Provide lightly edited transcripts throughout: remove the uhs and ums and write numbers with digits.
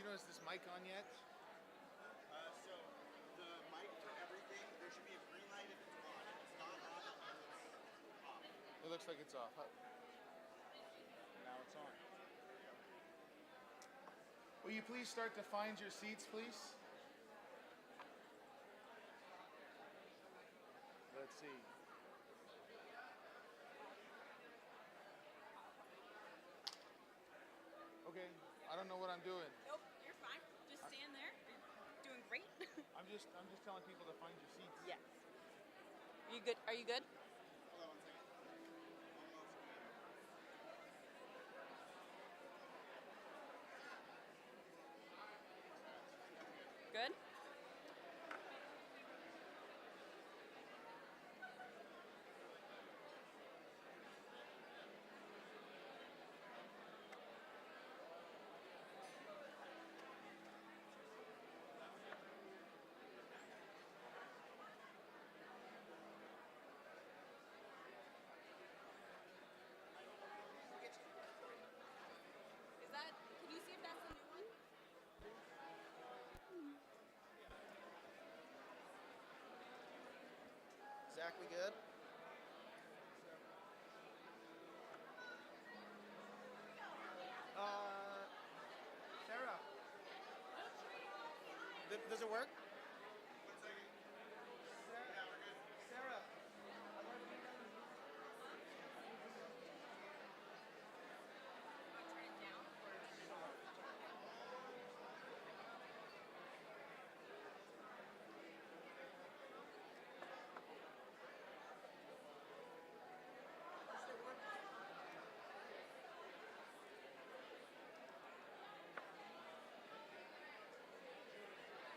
you notice this mic on yet? So the mic for everything, there should be a green light if it's on. If it's not on, it means it's off. It looks like it's off. Now it's on. Will you please start to find your seats, please? Let's see. Okay, I don't know what I'm doing. Nope, you're fine. Just stand there. You're doing great. I'm just telling people to find your seats. Yes. Are you good? Are you good? Hold on 1 second. Good? Is that, can you see if that's the new one? Zach, we good? Sarah. Does it work? 1 second. Sarah. Yeah, we're good. Sarah. Turn it down.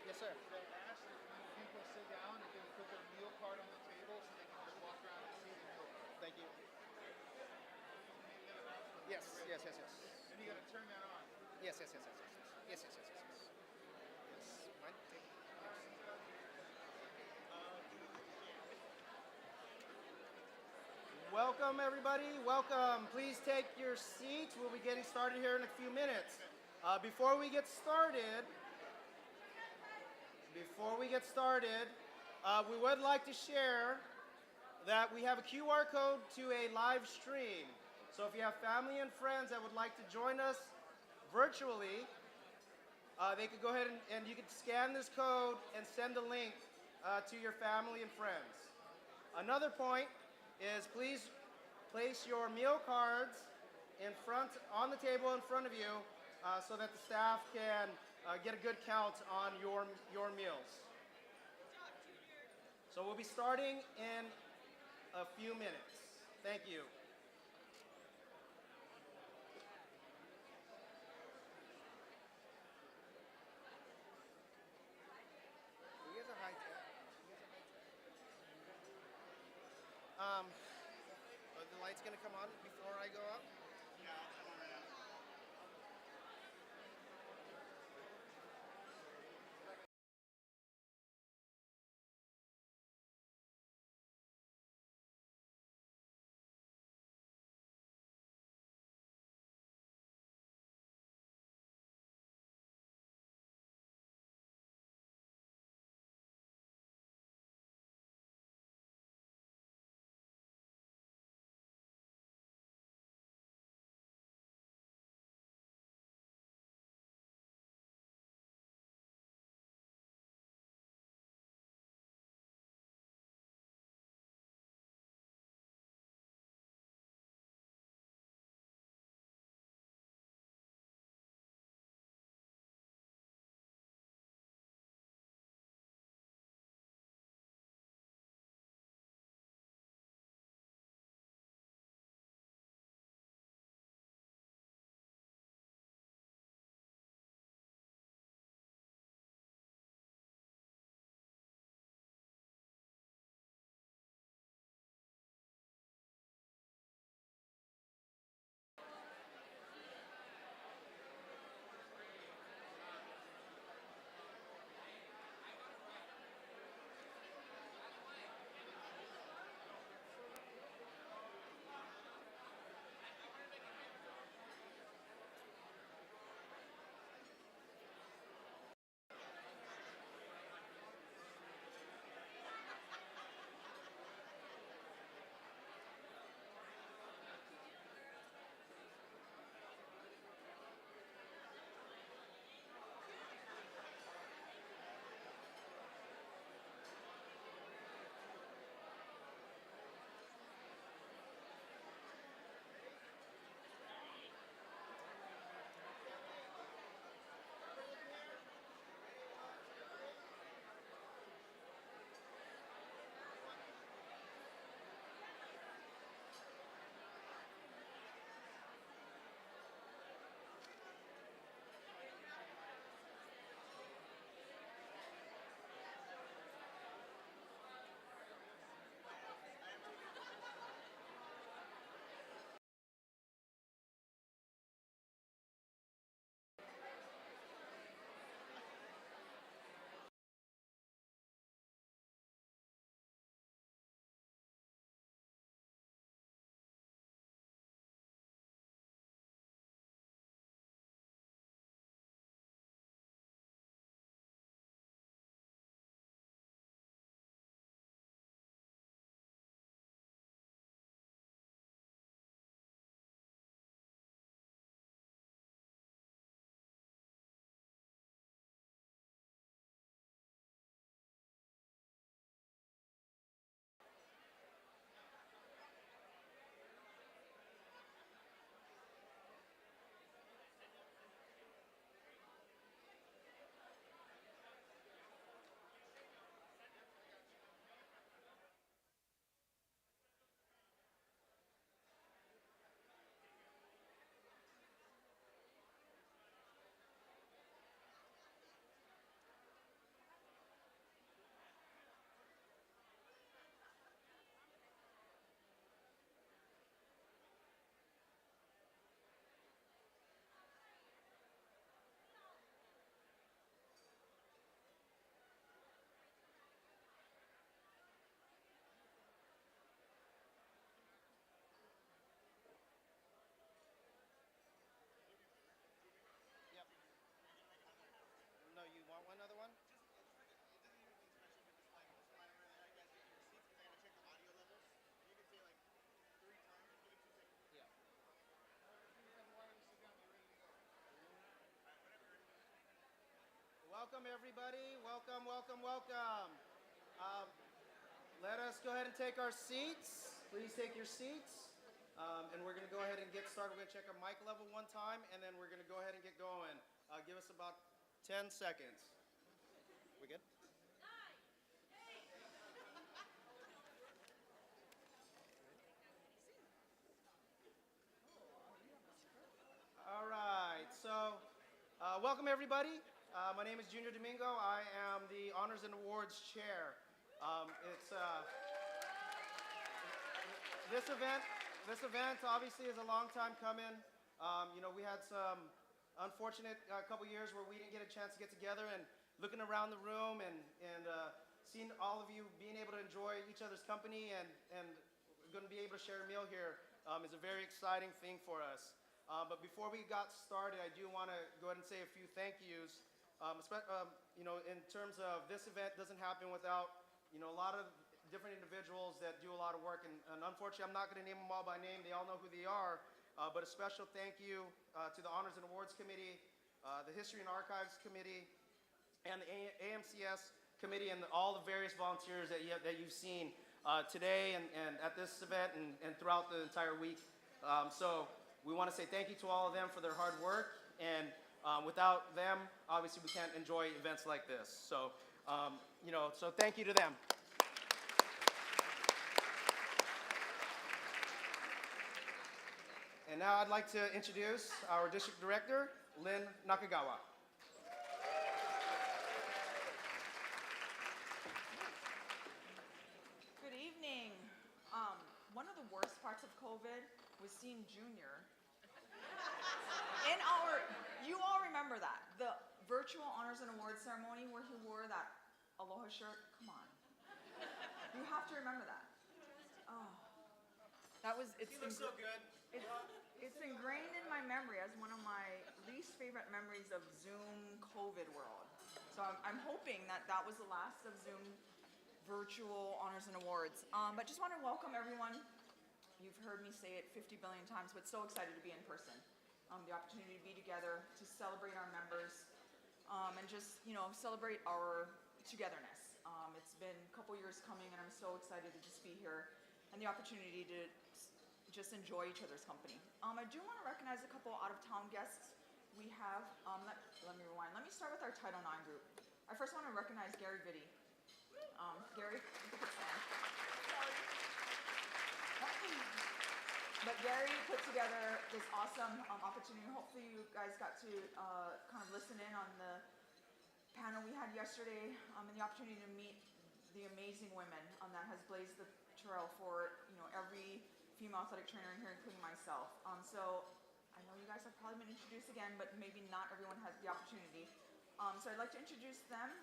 Yes, sir. They asked if people sit down, if they would put their meal card on the table so they can just walk around and see the meal card. Thank you. Yes. Then you gotta turn that on. Yes. Yes. Mine? Welcome, everybody. Welcome. Please take your seats. We'll be getting started here in a few minutes. Before we get started, we would like to share that we have a QR code to a live stream. So if you have family and friends that would like to join us virtually, they could go ahead and you could scan this code and send a link to your family and friends. Another point is please place your meal cards in front on the table in front of you so that the staff can get a good count on your meals. So we'll be starting in a few minutes. Thank you. You guys are high tech. Are the lights gonna come on before I go up? Yeah, I'll come on right now. Welcome, everybody. Welcome, welcome, welcome. Let us go ahead and take our seats. Please take your seats. And we're going to go ahead and get started. We're going to check our mic level one time, and then we're going to go ahead and get going. Give us about 10 seconds. We good? All right. So, welcome, everybody. My name is Junior Domingo. I am the Honors and Awards Chair. This event obviously is a long time coming. We had some unfortunate couple years where we didn't get a chance to get together, and looking around the room and seeing all of you being able to enjoy each other's company and going to be able to share a meal here is a very exciting thing for us. But before we got started, I do want to go ahead and say a few thank yous. In terms of this event doesn't happen without a lot of different individuals that do a lot of work, and unfortunately I'm not going to name them all by name. They all know who they are, but a special thank you to the Honors and Awards Committee, the History and Archives Committee, and the AMCS Committee, and all the various volunteers that you've seen today and at this event and throughout the entire week. So we want to say thank you to all of them for their hard work, and without them, obviously we can't enjoy events like this. So, so thank you to them. And now I'd like to introduce our District Director, Lynn Nakagawa. Good evening. One of the worst parts of COVID was seeing Junior. You all remember that, the virtual Honors and Awards ceremony where he wore that aloha shirt? Come on. You have to remember that. Oh. He looks so good. It's ingrained in my memory as one of my least favorite memories of Zoom COVID world. So I'm hoping that was the last of Zoom virtual Honors and Awards. But just want to welcome everyone. You've heard me say it 50 billion times, but so excited to be in person. The opportunity to be together, to celebrate our members, and just, celebrate our togetherness. It's been a couple years coming, and I'm so excited to just be here and the opportunity to just enjoy each other's company. I do want to recognize a couple out-of-town guests we have. Let me rewind. Let me start with our Title IX group. I first want to recognize Gary Vitti. Gary, you can stand. But Gary put together this awesome opportunity. Hopefully you guys got to kind of listen in on the panel we had yesterday, and the opportunity to meet the amazing women that has blazed the trail for every female athletic trainer in here, including myself. So I know you guys have probably been introduced again, but maybe not everyone has the opportunity. So I'd like to introduce them.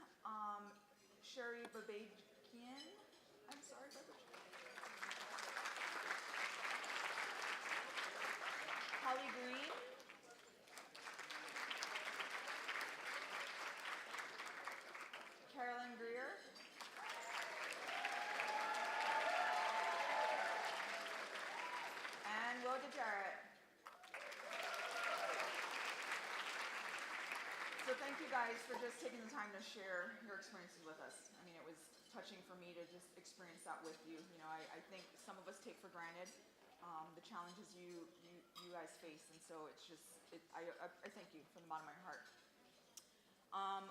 Sherry Babajian. I'm sorry, Babajian. Holly Green. Carolyn Greer. And Will Jarrett. So thank you guys for just taking the time to share your experiences with us. I mean, it was touching for me to just experience that with you. I think some of us take for granted the challenges you guys face, and so I thank you from the bottom of my heart.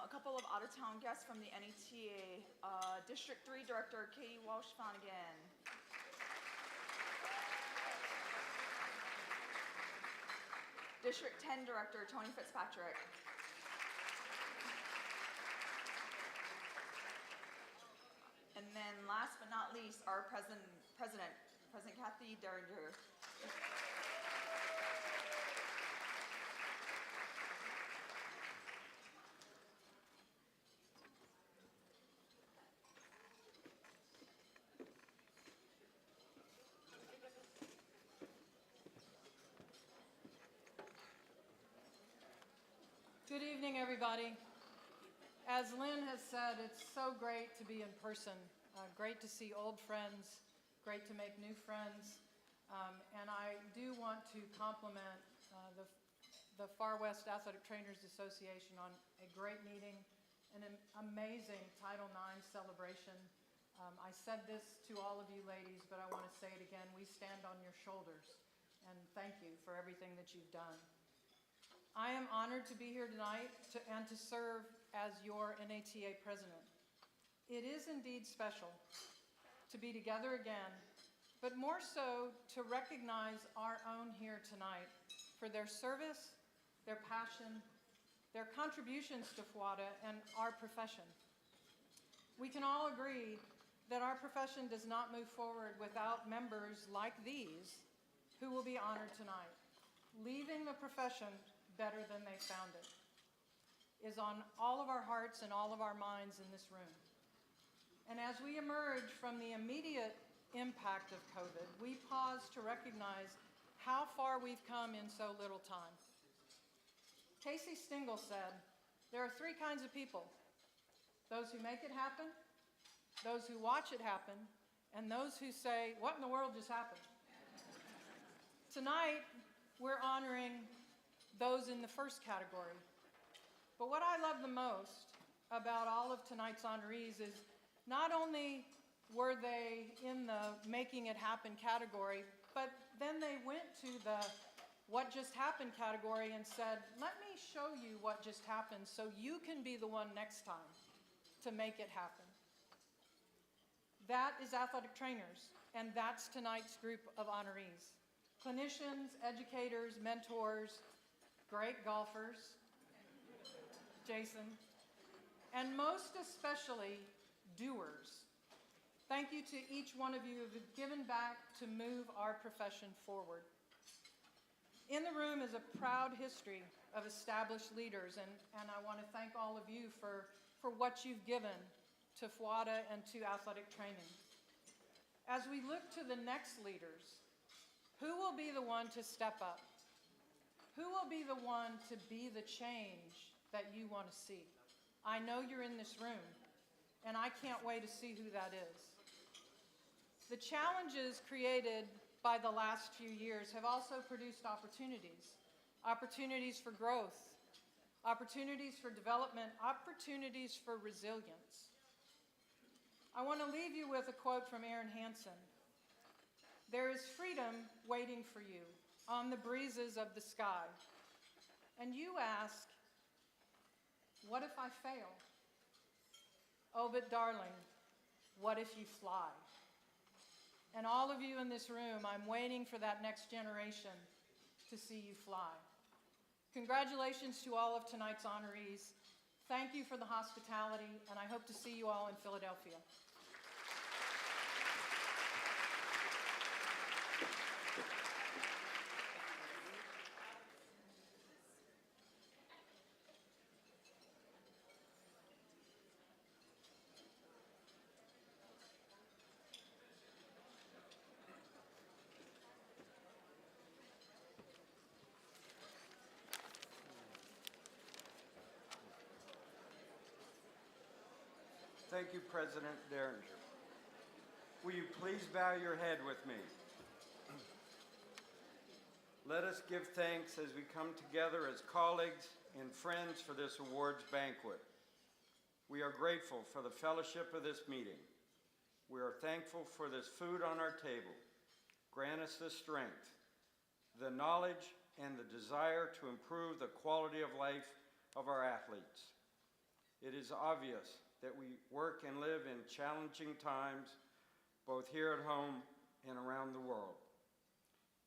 A couple of out-of-town guests from the NETA. District 3 Director Katie Walsh-Flanagan. District 10 Director Tony Fitzpatrick. And then last but not least, our President Kathy Derringer. Good evening, everybody. As Lynn has said, it's so great to be in person. Great to see old friends, great to make new friends. And I do want to compliment the Far West Athletic Trainers Association on a great meeting an amazing Title IX celebration. I said this to all of you ladies, but I want to say it again. We stand on your shoulders, and thank you for everything that you've done. I am honored to be here tonight and to serve as your NATA president. It is indeed special to be together again, but more so to recognize our own here tonight for their service, their passion, their contributions to FWATA and our profession. We can all agree that our profession does not move forward without members like these who will be honored tonight. Leaving the profession better than they found it is on all of our hearts and all of our minds in this room. And as we emerge from the immediate impact of COVID, we pause to recognize how far we've come in so little time. Casey Stengel said, there are three kinds of people: those who make it happen, those who watch it happen, and those who say, what in the world just happened? Tonight, we're honoring those in the first category. But what I love the most about all of tonight's honorees is not only were they in the making it happen category, but then they went to the what just happened category and said, let me show you what just happened so you can be the one next time to make it happen. That is athletic trainers, and that's tonight's group of honorees. Clinicians, educators, mentors, great golfers, Jason, and most especially doers. Thank you to each one of you who have given back to move our profession forward. In the room is a proud history of established leaders, and I want to thank all of you for what you've given to FWATA and to athletic training. As we look to the next leaders, who will be the one to step up? Who will be the one to be the change that you want to see? I know you're in this room, and I can't wait to see who that is. The challenges created by the last few years have also produced opportunities. Opportunities for growth, opportunities for development, opportunities for resilience. I want to leave you with a quote from Aaron Hansen. There is freedom waiting for you on the breezes of the sky. And you ask, what if I fail? Oh, but darling, what if you fly? And all of you in this room, I'm waiting for that next generation to see you fly. Congratulations to all of tonight's honorees. Thank you for the hospitality, and I hope to see you all in Philadelphia. Thank you, President Derringer. Will you please bow your head with me? Let us give thanks as we come together as colleagues and friends for this awards banquet. We are grateful for the fellowship of this meeting. We are thankful for this food on our table. Grant us the strength, the knowledge, and the desire to improve the quality of life of our athletes. It is obvious that we work and live in challenging times, both here at home and around the world.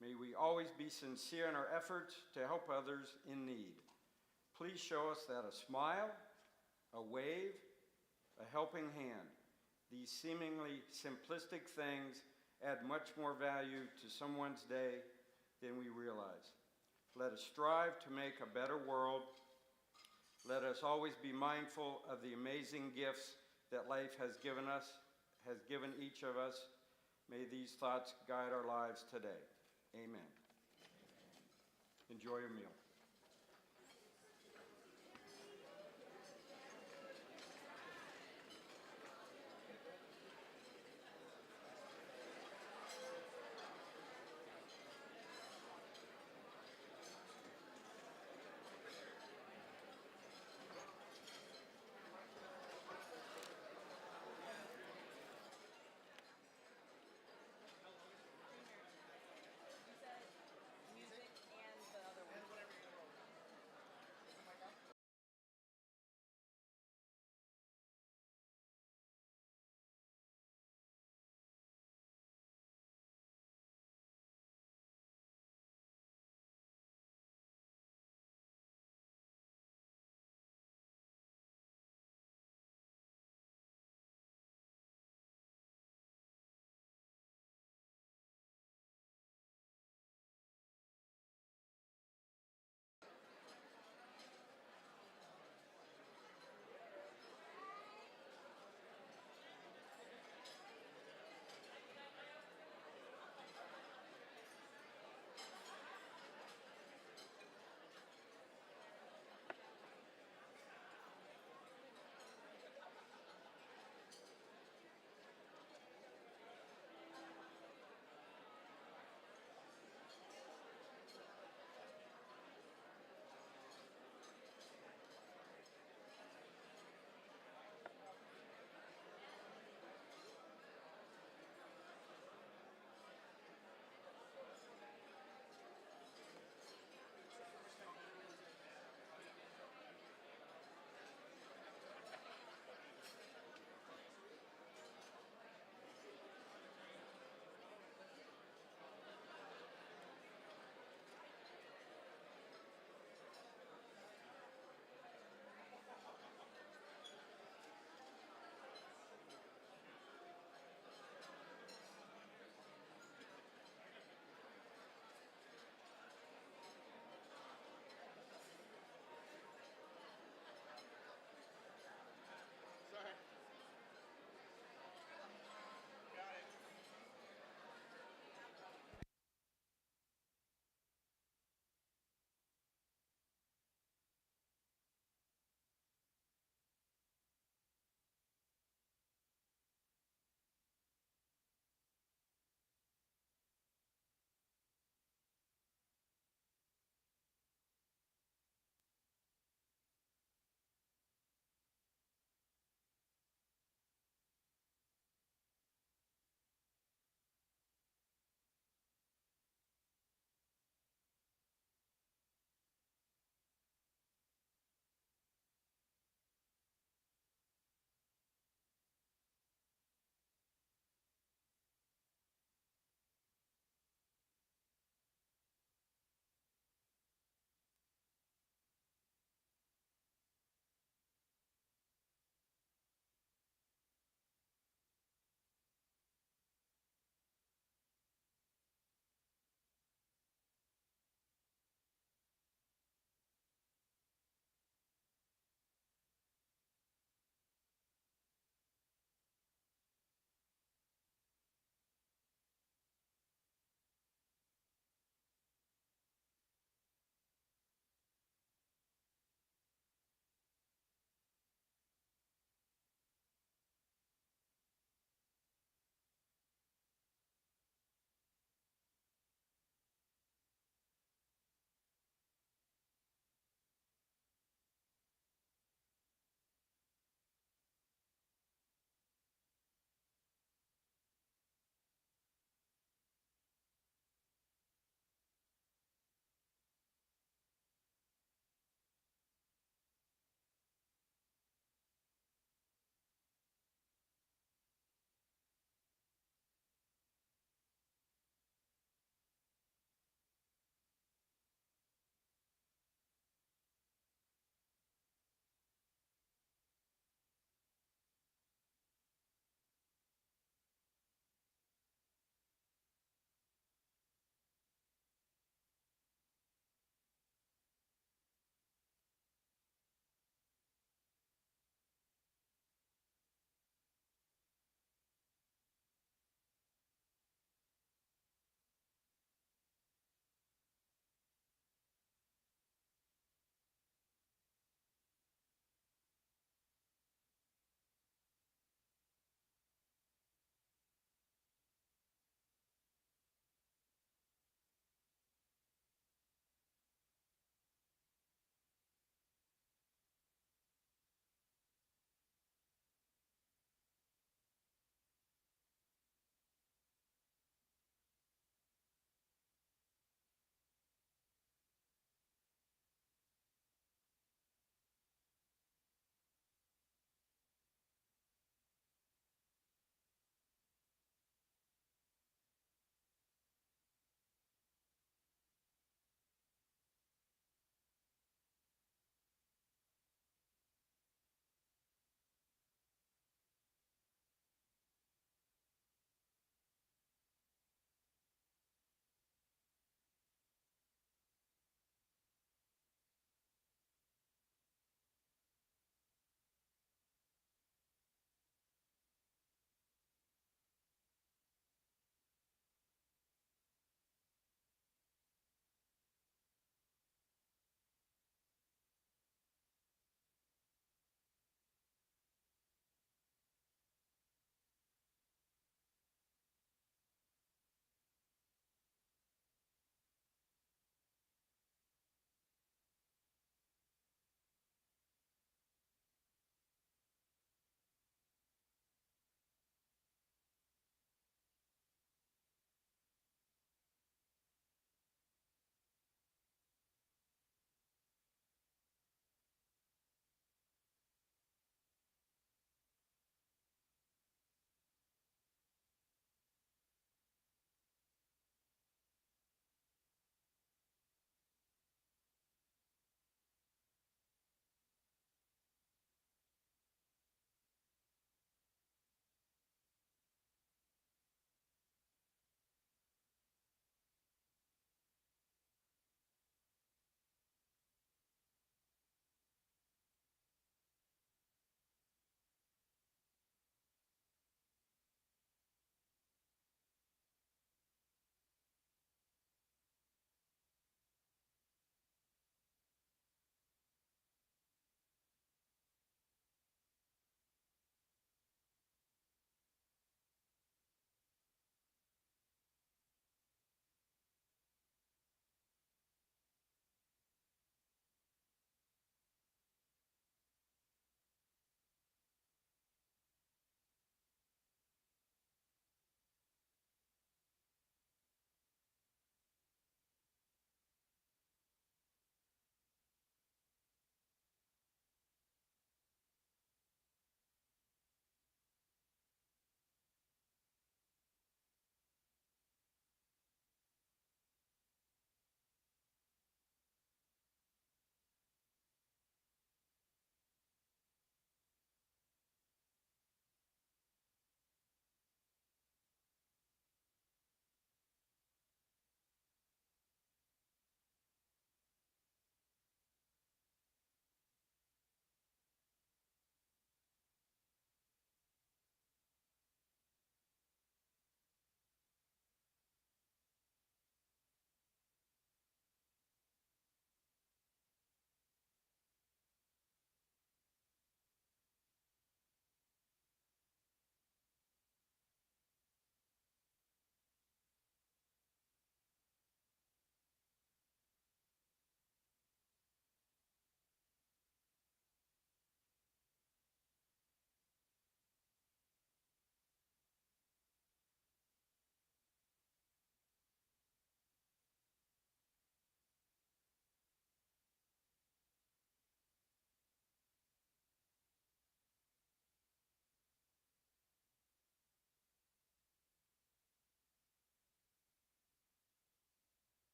May we always be sincere in our efforts to help others in need. Please show us that a smile, a wave, a helping hand, these seemingly simplistic things add much more value to someone's day than we realize. Let us strive to make a better world. Let us always be mindful of the amazing gifts that life has given us, has given each of us. May these thoughts guide our lives today. Amen. Enjoy your meal.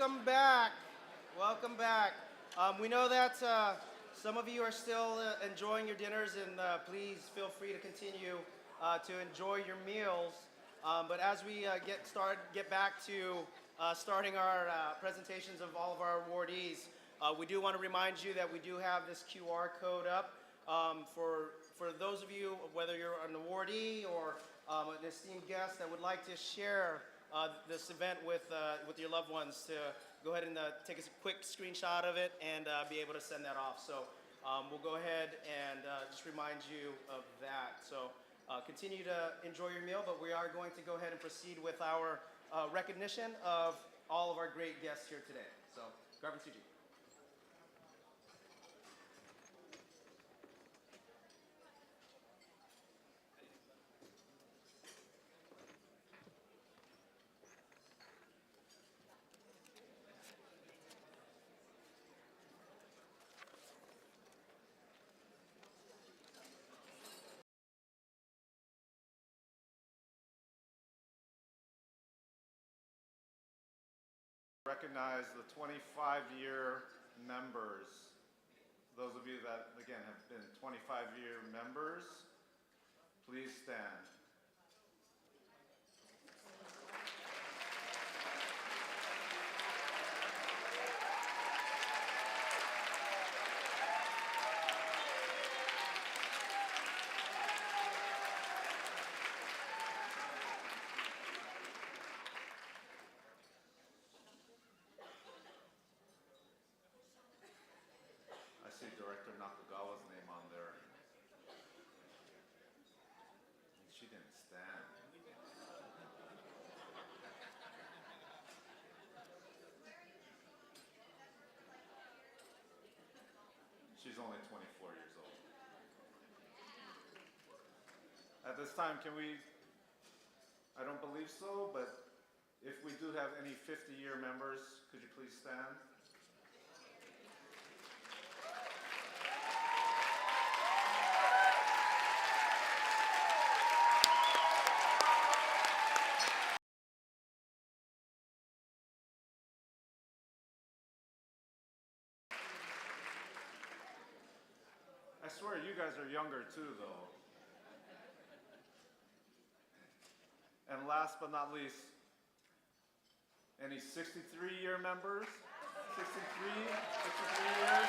Welcome back. Welcome back. We know that some of you are still enjoying your dinners, and please feel free to continue to enjoy your meals. But as we get back to starting our presentations of all of our awardees, we do want to remind you that we do have this QR code up for those of you, whether you're an awardee or an esteemed guest that would like to share this event with your loved ones, to go ahead and take a quick screenshot of it and be able to send that off. So we'll go ahead and just remind you of that. So continue to enjoy your meal, but we are going to go ahead and proceed with our recognition of all of our great guests here today. So, Garvin Suji. Recognize the 25-year members. Those of you that, again, have been 25-year members, please stand. I see Director Nakagawa's name on there. She didn't stand. She's only 24 years old. At this time, can we, I don't believe so, but if we do have any 50-year members, could you please stand? I swear you guys are younger too, though. And last but not least, any 63-year members? 63 years?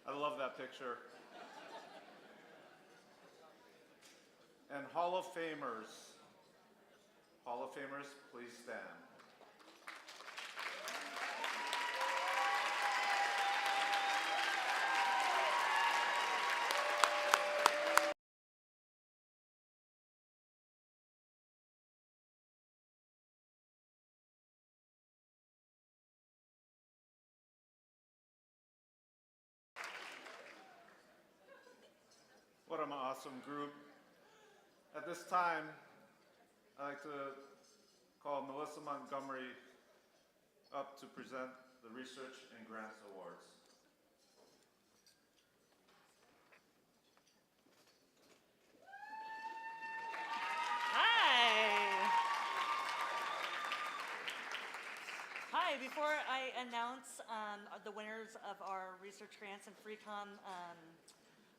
I love that picture. And Hall of Famers. Hall of Famers, please stand. What an awesome group. At this time, I'd like to call Melissa Montgomery up to present the Research and Grants Awards. Hi, before I announce the winners of our Research Grants and FreeCom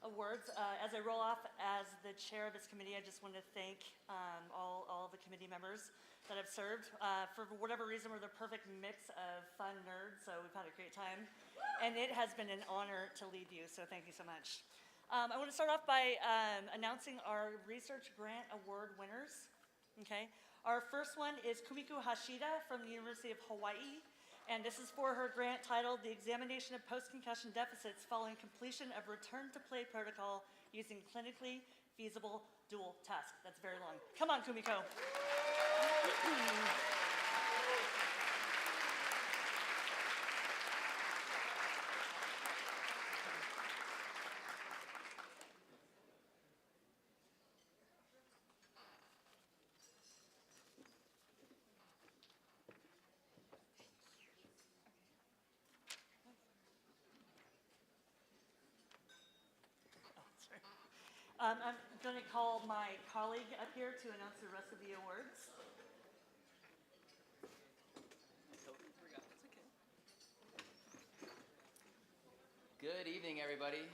awards, as I roll off as the chair of this committee, I just want to thank all the committee members that have served. For whatever reason, we're the perfect mix of fun nerds, so we've had a great time. And it has been an honor to lead you, so thank you so much. I want to start off by announcing our Research Grant Award winners. Okay. Our first one is Kumiko Hashida from the University of Hawaii. And this is for her grant titled The Examination of Post-Concussion Deficits Following Completion of Return-to-Play Protocol Using Clinically Feasible Dual Task. That's very long. Come on, Kumiko. I'm going to call my colleague up here to announce the rest of the awards. Good evening, everybody.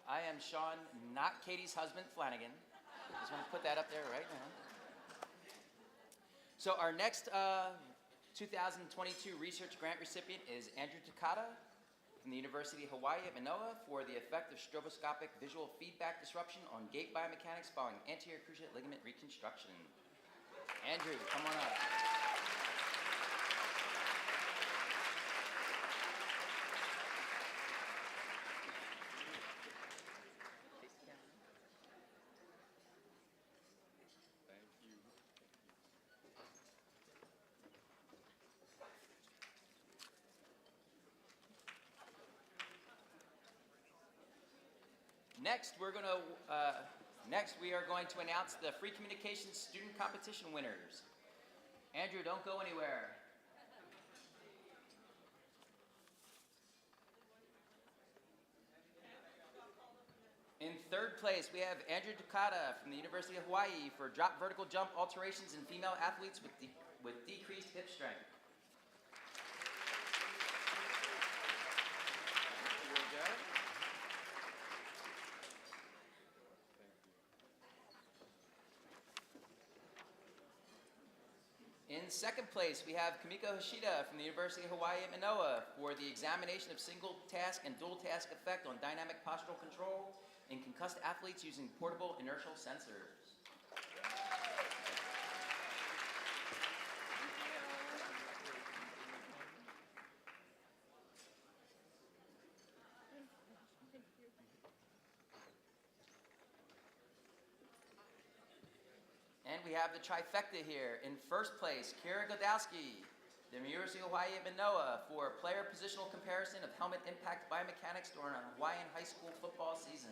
I am Sean, not Katie's husband, Flanagan. Just want to put that up there right now. So our next 2022 research grant recipient is Andrew Takata from the University of Hawaii at Manoa for the effect of stroboscopic visual feedback disruption on gait biomechanics following anterior cruciate ligament reconstruction. Andrew, come on up. Next, we are going to announce the Free Communications Student Competition winners. Andrew, don't go anywhere. In third place, we have Andrew Takata from the University of Hawaii for drop vertical jump alterations in female athletes with decreased hip strength. In second place, we have Kamiko Hashida from the University of Hawaii at Manoa for the examination of single task and dual task effect on dynamic postural control in concussed athletes using portable inertial sensors. And we have the trifecta here. In first place, Kira Godowski, the University of Hawaii at Manoa for player positional comparison of helmet impact biomechanics during a Hawaiian high school football season.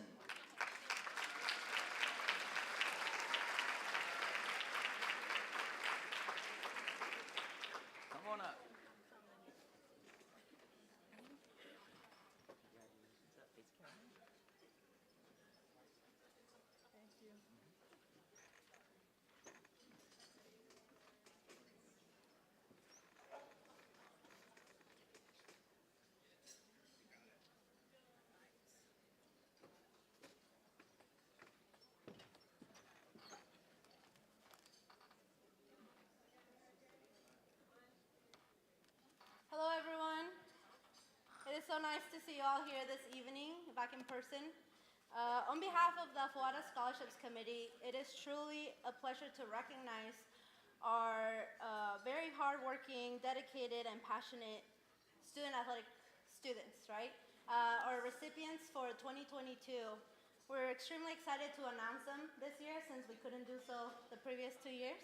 Come on up. Hello, everyone. It is so nice to see you all here this evening, back in person. On behalf of the FWATA Scholarships Committee, it is truly a pleasure to recognize our very hardworking, dedicated, and passionate student athletic students, right? Our recipients for 2022. We're extremely excited to announce them this year since we couldn't do so the previous 2 years.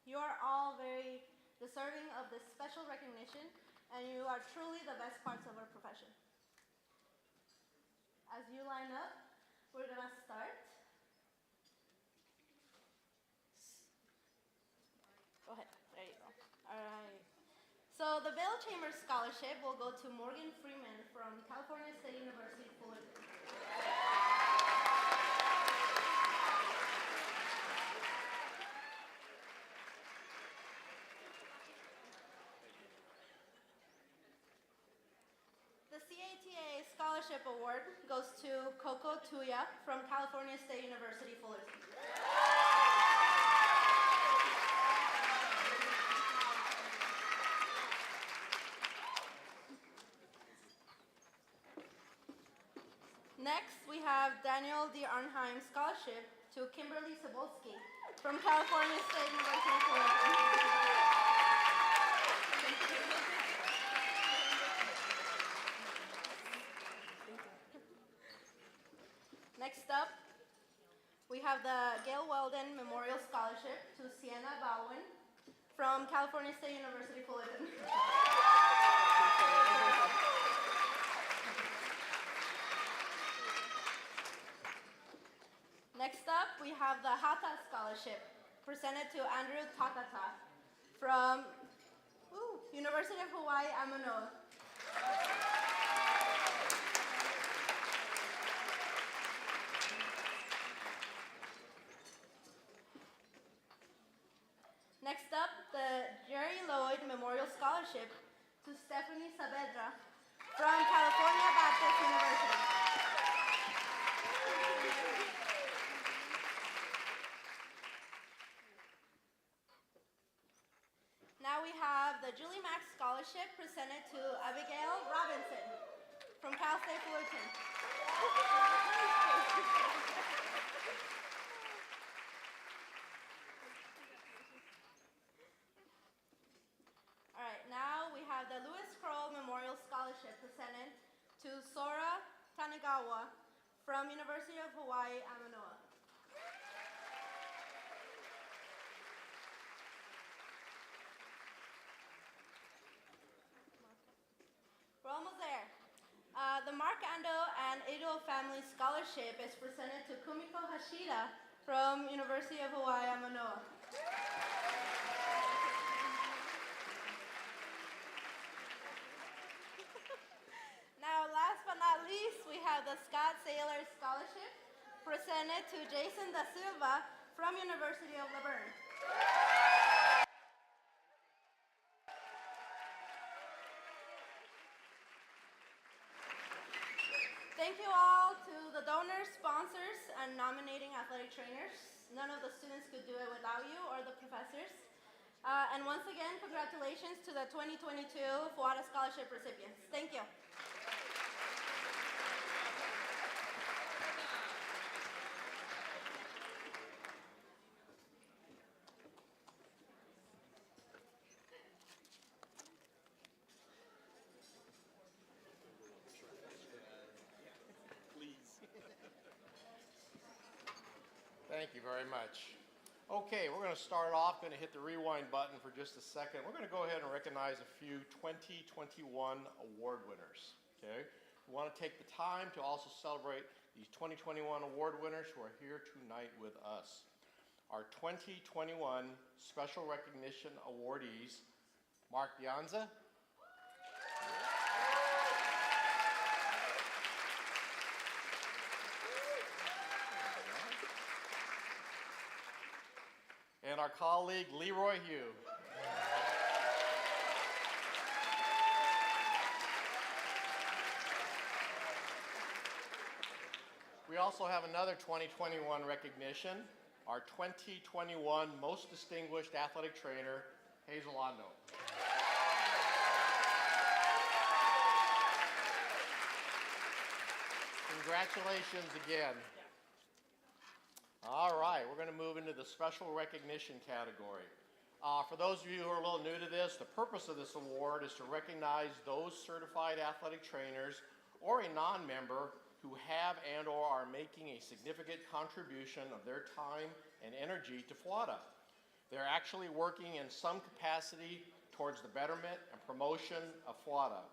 You are all very deserving of this special recognition, and you are truly the best parts of our profession. As you line up, we're gonna start. Go ahead, there you go. All right. So the Bill Chambers Scholarship will go to Morgan Freeman from California State University, Fullerton. The CATA Scholarship Award goes to Coco Tuya from California State University, Fullerton. Next, we have Daniel D. Arnheim Scholarship to Kimberly Cebulski from California State University, Fullerton. Next up, we have the Gail Weldon Memorial Scholarship to Sienna Baldwin from California State University, Fullerton. Next up, we have the Hata Scholarship presented to Andrew Takata from University of Hawaii at Manoa. Scholarship to Stephanie Saavedra from California Baptist University. Now we have the Julie Mack Scholarship presented to Abigail Robinson from Cal State Fullerton. All right, now we have the Lewis Kroll Memorial Scholarship presented to Sora Tanagawa from University of Hawaii, Amanoa. We're almost there. The Mark Ando and Edo Family Scholarship is presented to Kumiko Hashida from University of Hawaii, Manoa. Now, last but not least, we have the Scott Saylor Scholarship presented to Jason Da Silva from University of La Verne. Thank you all to the donors, sponsors, and nominating athletic trainers. None of the students could do it without you or the professors. And once again, congratulations to the 2022 FWATA Scholarship recipients. Thank you. Thank you very much. Okay, we're going to start off, going to hit the rewind button for just a second. We're going to go ahead and recognize a few 2021 award winners. Okay, we want to take the time to also celebrate these 2021 award winners who are here tonight with us. Our 2021 Special Recognition Awardees, Mark Bianza, and our colleague Leroy Hugh. We also have another 2021 recognition, our 2021 Most Distinguished Athletic Trainer, Hazel Ondo. Congratulations again. All right, we're going to move into the special recognition category. For those of you who are a little new to this, the purpose of this award is to recognize those certified athletic trainers or a non-member who have and or are making a significant contribution of their time and energy to FWATA. They're actually working in some capacity towards the betterment and promotion of FWATA.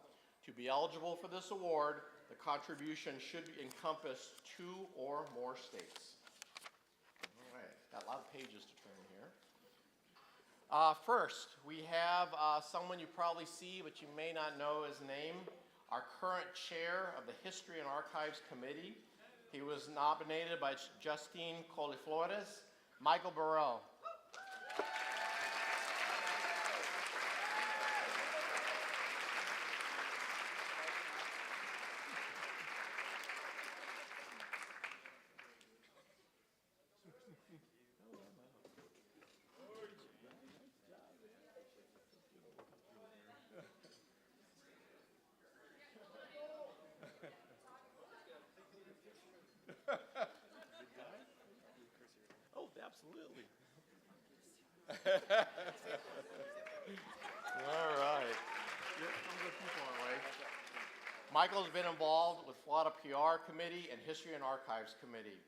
To be eligible for this award, the contribution should encompass 2 or more states. Got a lot of pages to turn here. First, we have someone you probably see, but you may not know his name, our current chair of the History and Archives Committee. He was nominated by Justine Coliflores, Michael Barriero. Absolutely. All right. Some good people our way. Michael's been involved with FWATA PR Committee and History and Archives Committee.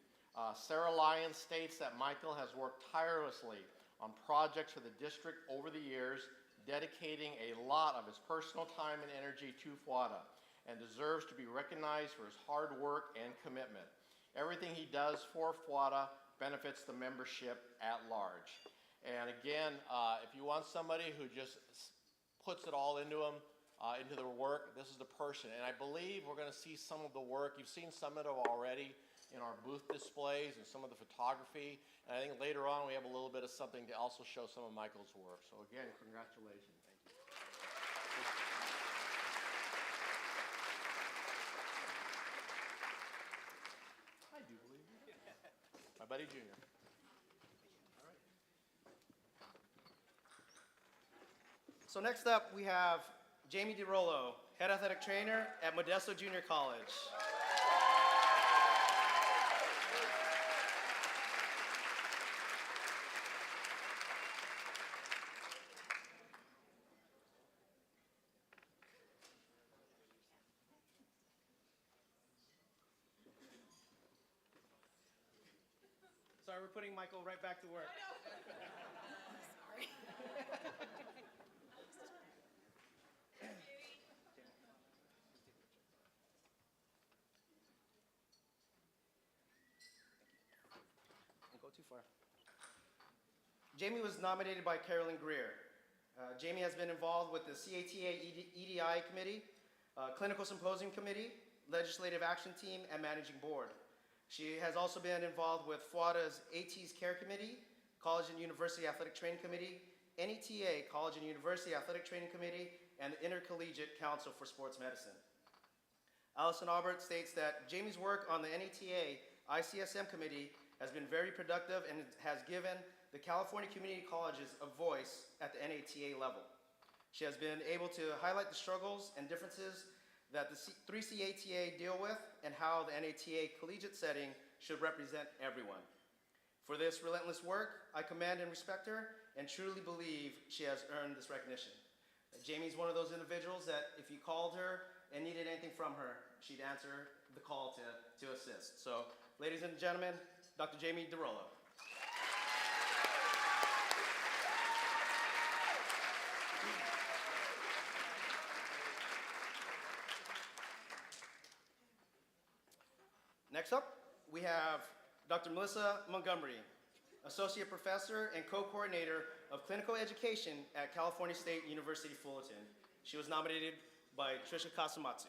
Sarah Lyons states that Michael has worked tirelessly on projects for the district over the years, dedicating a lot of his personal time and energy to FWATA, and deserves to be recognized for his hard work and commitment. Everything he does for FWATA benefits the membership at large. And again, if you want somebody who just puts it all into them, into their work, this is the person. And I believe we're going to see some of the work. You've seen some of it already in our booth displays and some of the photography. And I think later on we have a little bit of something to also show some of Michael's work. So again, congratulations. Thank you. Betty Jr. So next up, we have Jamie DeRollo, head athletic trainer at Modesto Junior College. Sorry, we're putting Michael right back to work. Don't go too far. Jamie was nominated by Carolyn Greer. Jamie has been involved with the CATA EDI Committee, Clinical Symposium Committee, Legislative Action Team, and Managing Board. She has also been involved with FWATA's AT's Care Committee, College and University Athletic Training Committee, NETA, College and University Athletic Training Committee, and the Intercollegiate Council for Sports Medicine. Allison Albert states that Jamie's work on the NETA ICSM Committee has been very productive and has given the California community colleges a voice at the NATA level. She has been able to highlight the struggles and differences that the 3CATA deal with and how the NATA collegiate setting should represent everyone. For this relentless work, I commend and respect her and truly believe she has earned this recognition. Jamie's one of those individuals that if you called her and needed anything from her, she'd answer the call to assist. So, ladies and gentlemen, Dr. Jamie DeRollo. Next up, we have Dr. Melissa Montgomery, Associate Professor and Co-Coordinator of Clinical Education at California State University, Fullerton. She was nominated by Trisha Kasumatsu.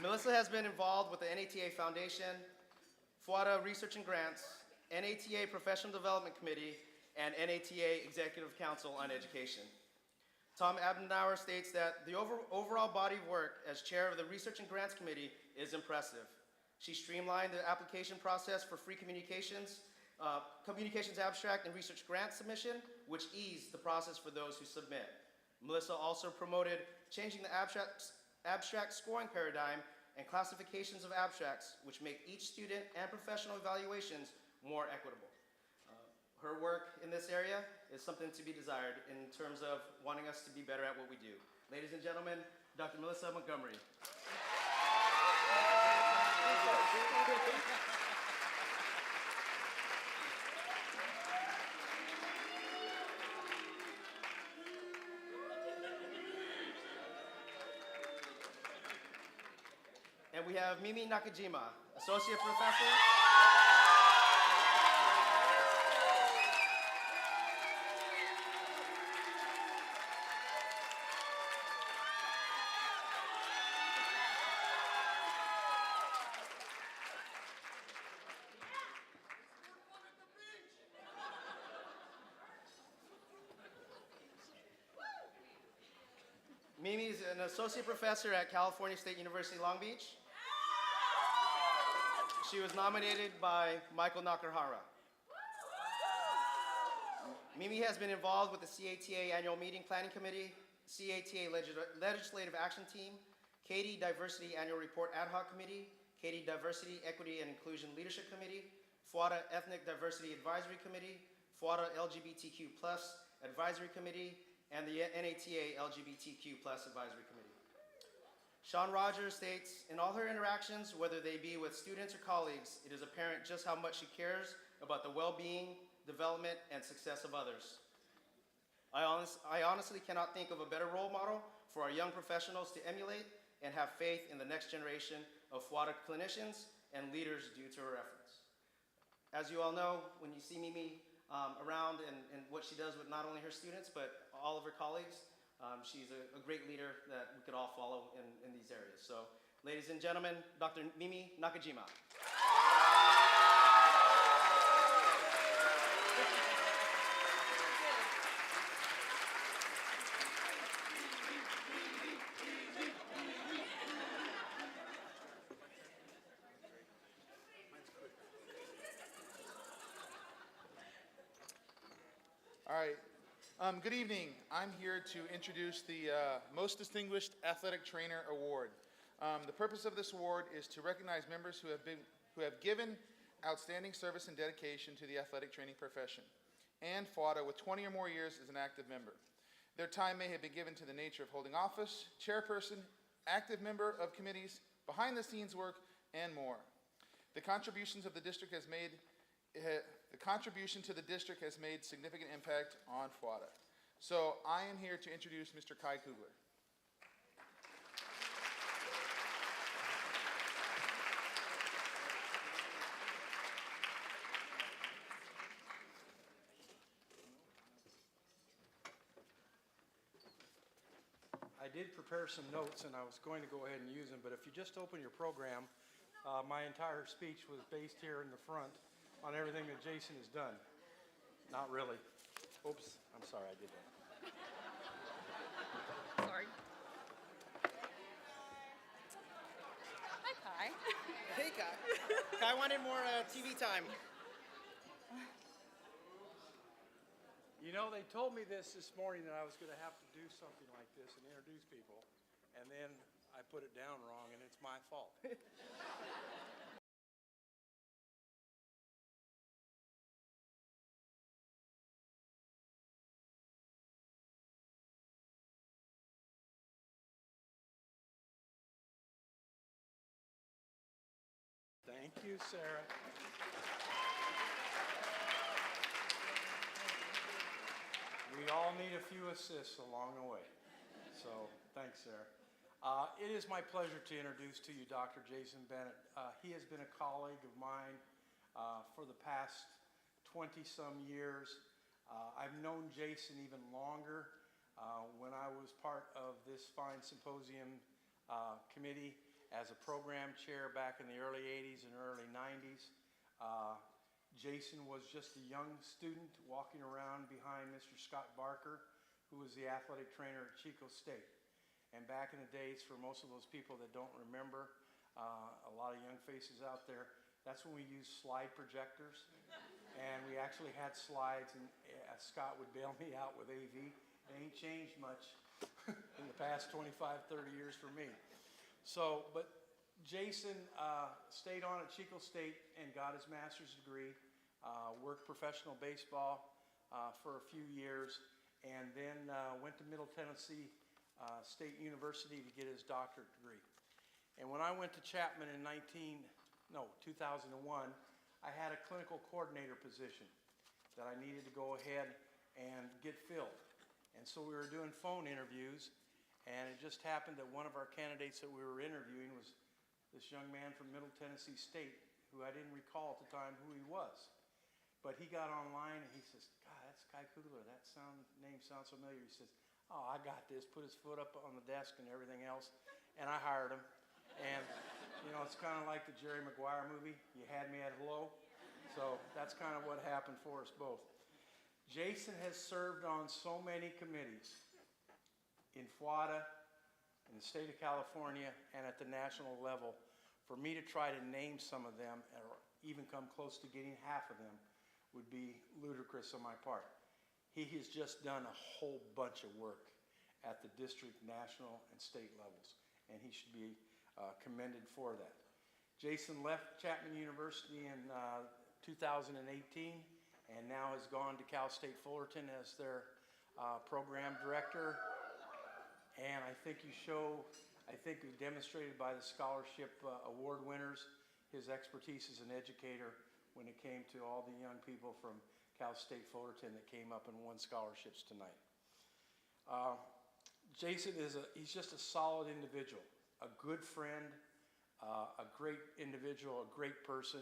Melissa has been involved with the NATA Foundation, FWATA Research and Grants, NATA Professional Development Committee, and NATA Executive Council on Education. Tom Abendauer states that the overall body of work as chair of the Research and Grants Committee is impressive. She streamlined the application process for free communications abstract and research grant submission, which eased the process for those who submit. Melissa also promoted changing the abstract scoring paradigm and classifications of abstracts, which make each student and professional evaluations more equitable. Her work in this area is something to be desired in terms of wanting us to be better at what we do. Ladies and gentlemen, Dr. Melissa Montgomery. And we have Mimi Nakajima, Associate Professor. Mimi is an Associate Professor at California State University, Long Beach. She was nominated by Michael Nakahara. Mimi has been involved with the CATA Annual Meeting Planning Committee, CATA Legislative Action Team, Katie Diversity Annual Report Ad Hoc Committee, Katie Diversity, Equity, and Inclusion Leadership Committee, FWATA Ethnic Diversity Advisory Committee, FWATA LGBTQ+ Advisory Committee, and the NATA LGBTQ+ Advisory Committee. Sean Rogers states, in all her interactions, whether they be with students or colleagues, it is apparent just how much she cares about the well-being, development, and success of others. I honestly cannot think of a better role model for our young professionals to emulate and have faith in the next generation of FWATA clinicians and leaders due to her efforts. As you all know, when you see Mimi around and what she does with not only her students, but all of her colleagues, she's a great leader that we could all follow in these areas. So, ladies and gentlemen, Dr. Mimi Nakajima. Good evening. I'm here to introduce the Most Distinguished Athletic Trainer Award. The purpose of this award is to recognize members who have given outstanding service and dedication to the athletic training profession, and FWATA with 20 or more years as an active member. Their time may have been given to the nature of holding office, chairperson, active member of committees, behind-the-scenes work, and more. The contribution to the district has made significant impact on FWATA. So I am here to introduce Mr. Kai Kugler. I did prepare some notes, and I was going to go ahead and use them, but if you just open your program, my entire speech was based here in the front on everything that Jason has done. Not really. Oops, I'm sorry I did that. Sorry. Hi, Kai. Hey, Kai. Kai wanted more TV time. You know, they told me this morning that I was going to have to do something like this and introduce people, and then I put it down wrong, and it's my fault. Thank you, Sarah. We all need a few assists along the way. So, thanks, Sarah. It is my pleasure to introduce to you Dr. Jason Bennett. He has been a colleague of mine for the past 20-some years. I've known Jason even longer when I was part of this fine symposium committee as a program chair back in the early 80s and early 90s. Jason was just a young student walking around behind Mr. Scott Barker, who was the athletic trainer at Chico State. And back in the days, for most of those people that don't remember, a lot of young faces out there, that's when we used slide projectors. And we actually had slides, and Scott would bail me out with AV. It ain't changed much in the past 25, 30 years for me. So, but Jason stayed on at Chico State and got his master's degree, worked professional baseball for a few years, and then went to Middle Tennessee State University to get his doctorate degree. And when I went to Chapman in 2001, I had a clinical coordinator position that I needed to go ahead and get filled. And so we were doing phone interviews, and it just happened that one of our candidates that we were interviewing was this young man from Middle Tennessee State, who I didn't recall at the time who he was. But he got online and he says, God, that's Kai Kugler. That name sounds familiar. He says, oh, I got this. Put his foot up on the desk and everything else. And I hired him. And, you know, it's kind of like the Jerry Maguire movie. You had me at hello. So that's kind of what happened for us both. Jason has served on so many committees in FWATA, in the state of California, and at the national level. For me to try to name some of them, or even come close to getting half of them, would be ludicrous on my part. He has just done a whole bunch of work at the district, national, and state levels, and he should be commended for that. Jason left Chapman University in 2018, and now has gone to Cal State Fullerton as their program director. And I think you demonstrated by the scholarship award winners his expertise as an educator when it came to all the young people from Cal State Fullerton that came up and won scholarships tonight. Jason he's just a solid individual, a good friend, a great individual, a great person.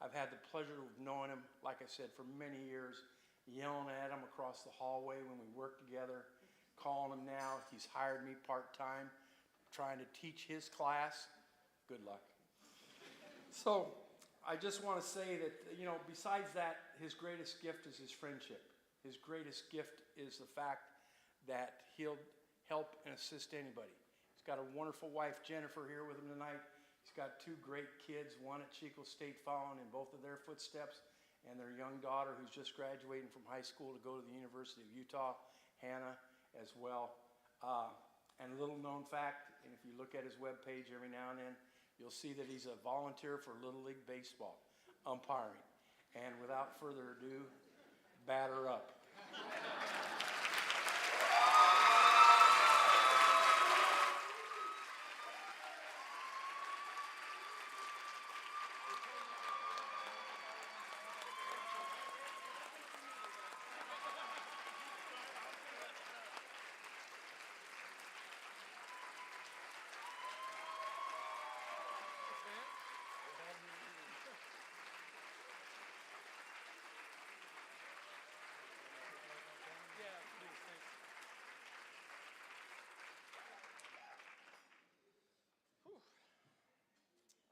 I've had the pleasure of knowing him, like I said, for many years, yelling at him across the hallway when we worked together, calling him now. He's hired me part-time, trying to teach his class. Good luck. So I just want to say that, you know, besides that, his greatest gift is his friendship. His greatest gift is the fact that he'll help and assist anybody. He's got a wonderful wife, Jennifer, here with him tonight. He's got two great kids, one at Chico State following in both of their footsteps, and their young daughter who's just graduating from high school to go to the University of Utah. Hannah as well. And a little known fact, and if you look at his webpage every now and then, you'll see that he's a volunteer for Little League Baseball umpiring. And without further ado, batter up.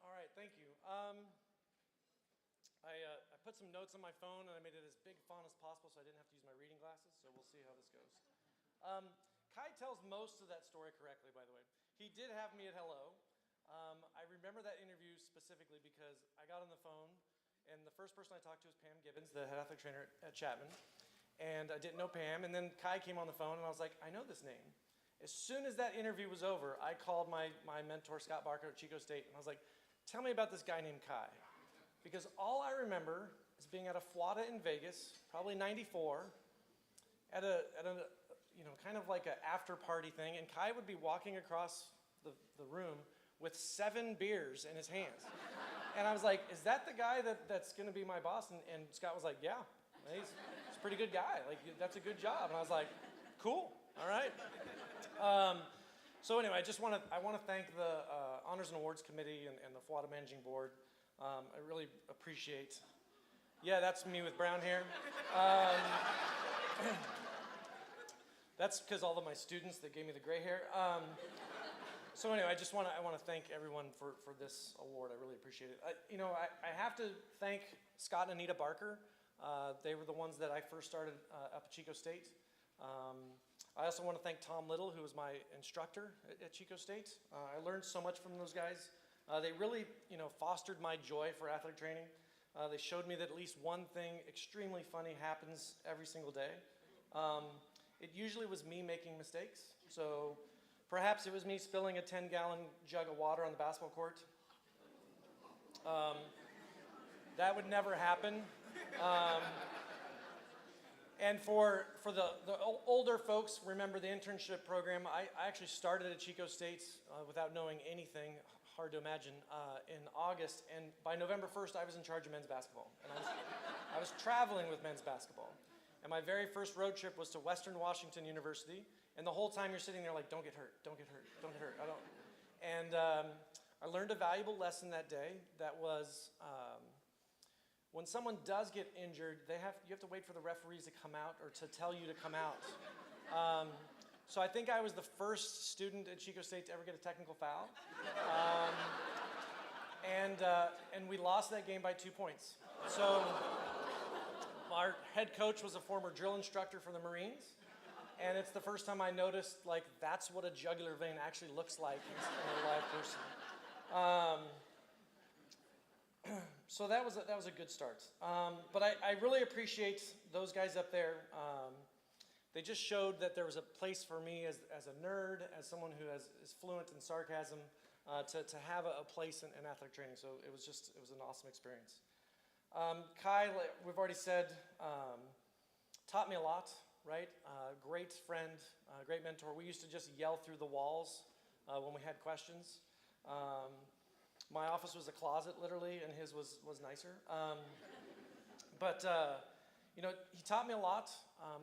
All right, thank you. I put some notes on my phone and I made it as big font as possible so I didn't have to use my reading glasses, so we'll see how this goes. Kai tells most of that story correctly, by the way. He did have me at hello. I remember that interview specifically because I got on the phone and the first person I talked to was Pam Gibbons, the head athletic trainer at Chapman. And I didn't know Pam, and then Kai came on the phone and I was like, I know this name. As soon as that interview was over, I called my mentor, Scott Barker at Chico State, and I was like, tell me about this guy named Kai. Because all I remember is being at a FWATA in Vegas, probably 94, at a kind of like an after party thing, and Kai would be walking across the room with 7 beers in his hands. And I was like, is that the guy that's gonna be my boss? And Scott was like, yeah, he's a pretty good guy. Like, that's a good job. And I was like, cool, all right. So anyway, I want to thank the Honors and Awards Committee and the FWATA Managing Board. I really appreciate. Yeah, that's me with brown hair. That's because all of my students that gave me the gray hair. So anyway, I want to thank everyone for this award. I really appreciate it. I have to thank Scott and Anita Barker. They were the ones that I first started up at Chico State. I also want to thank Tom Little, who was my instructor at Chico State. I learned so much from those guys. They really, fostered my joy for athletic training. They showed me that at least one thing extremely funny happens every single day. It usually was me making mistakes. So perhaps it was me spilling a 10-gallon jug of water on the basketball court. That would never happen. And for the older folks, remember the internship program. I actually started at Chico State without knowing anything, hard to imagine, in August. And by November 1st, I was in charge of men's basketball. And I was traveling with men's basketball. And my very first road trip was to Western Washington University. And the whole time you're sitting there like, don't get hurt, don't get hurt, don't get hurt. And I learned a valuable lesson that day that was, when someone does get injured, you have to wait for the referees to come out or to tell you to come out. So I think I was the first student at Chico State to ever get a technical foul. And we lost that game by 2 points. So our head coach was a former drill instructor for the Marines. And it's the first time I noticed, like, that's what a jugular vein actually looks like in a live person. So that was a good start. But I really appreciate those guys up there. They just showed that there was a place for me as a nerd, as someone who is fluent in sarcasm, to have a place in athletic training. So it was an awesome experience. Kai, we've already said, taught me a lot, right? Great friend, great mentor. We used to just yell through the walls when we had questions. My office was a closet, literally, and his was nicer. But he taught me a lot,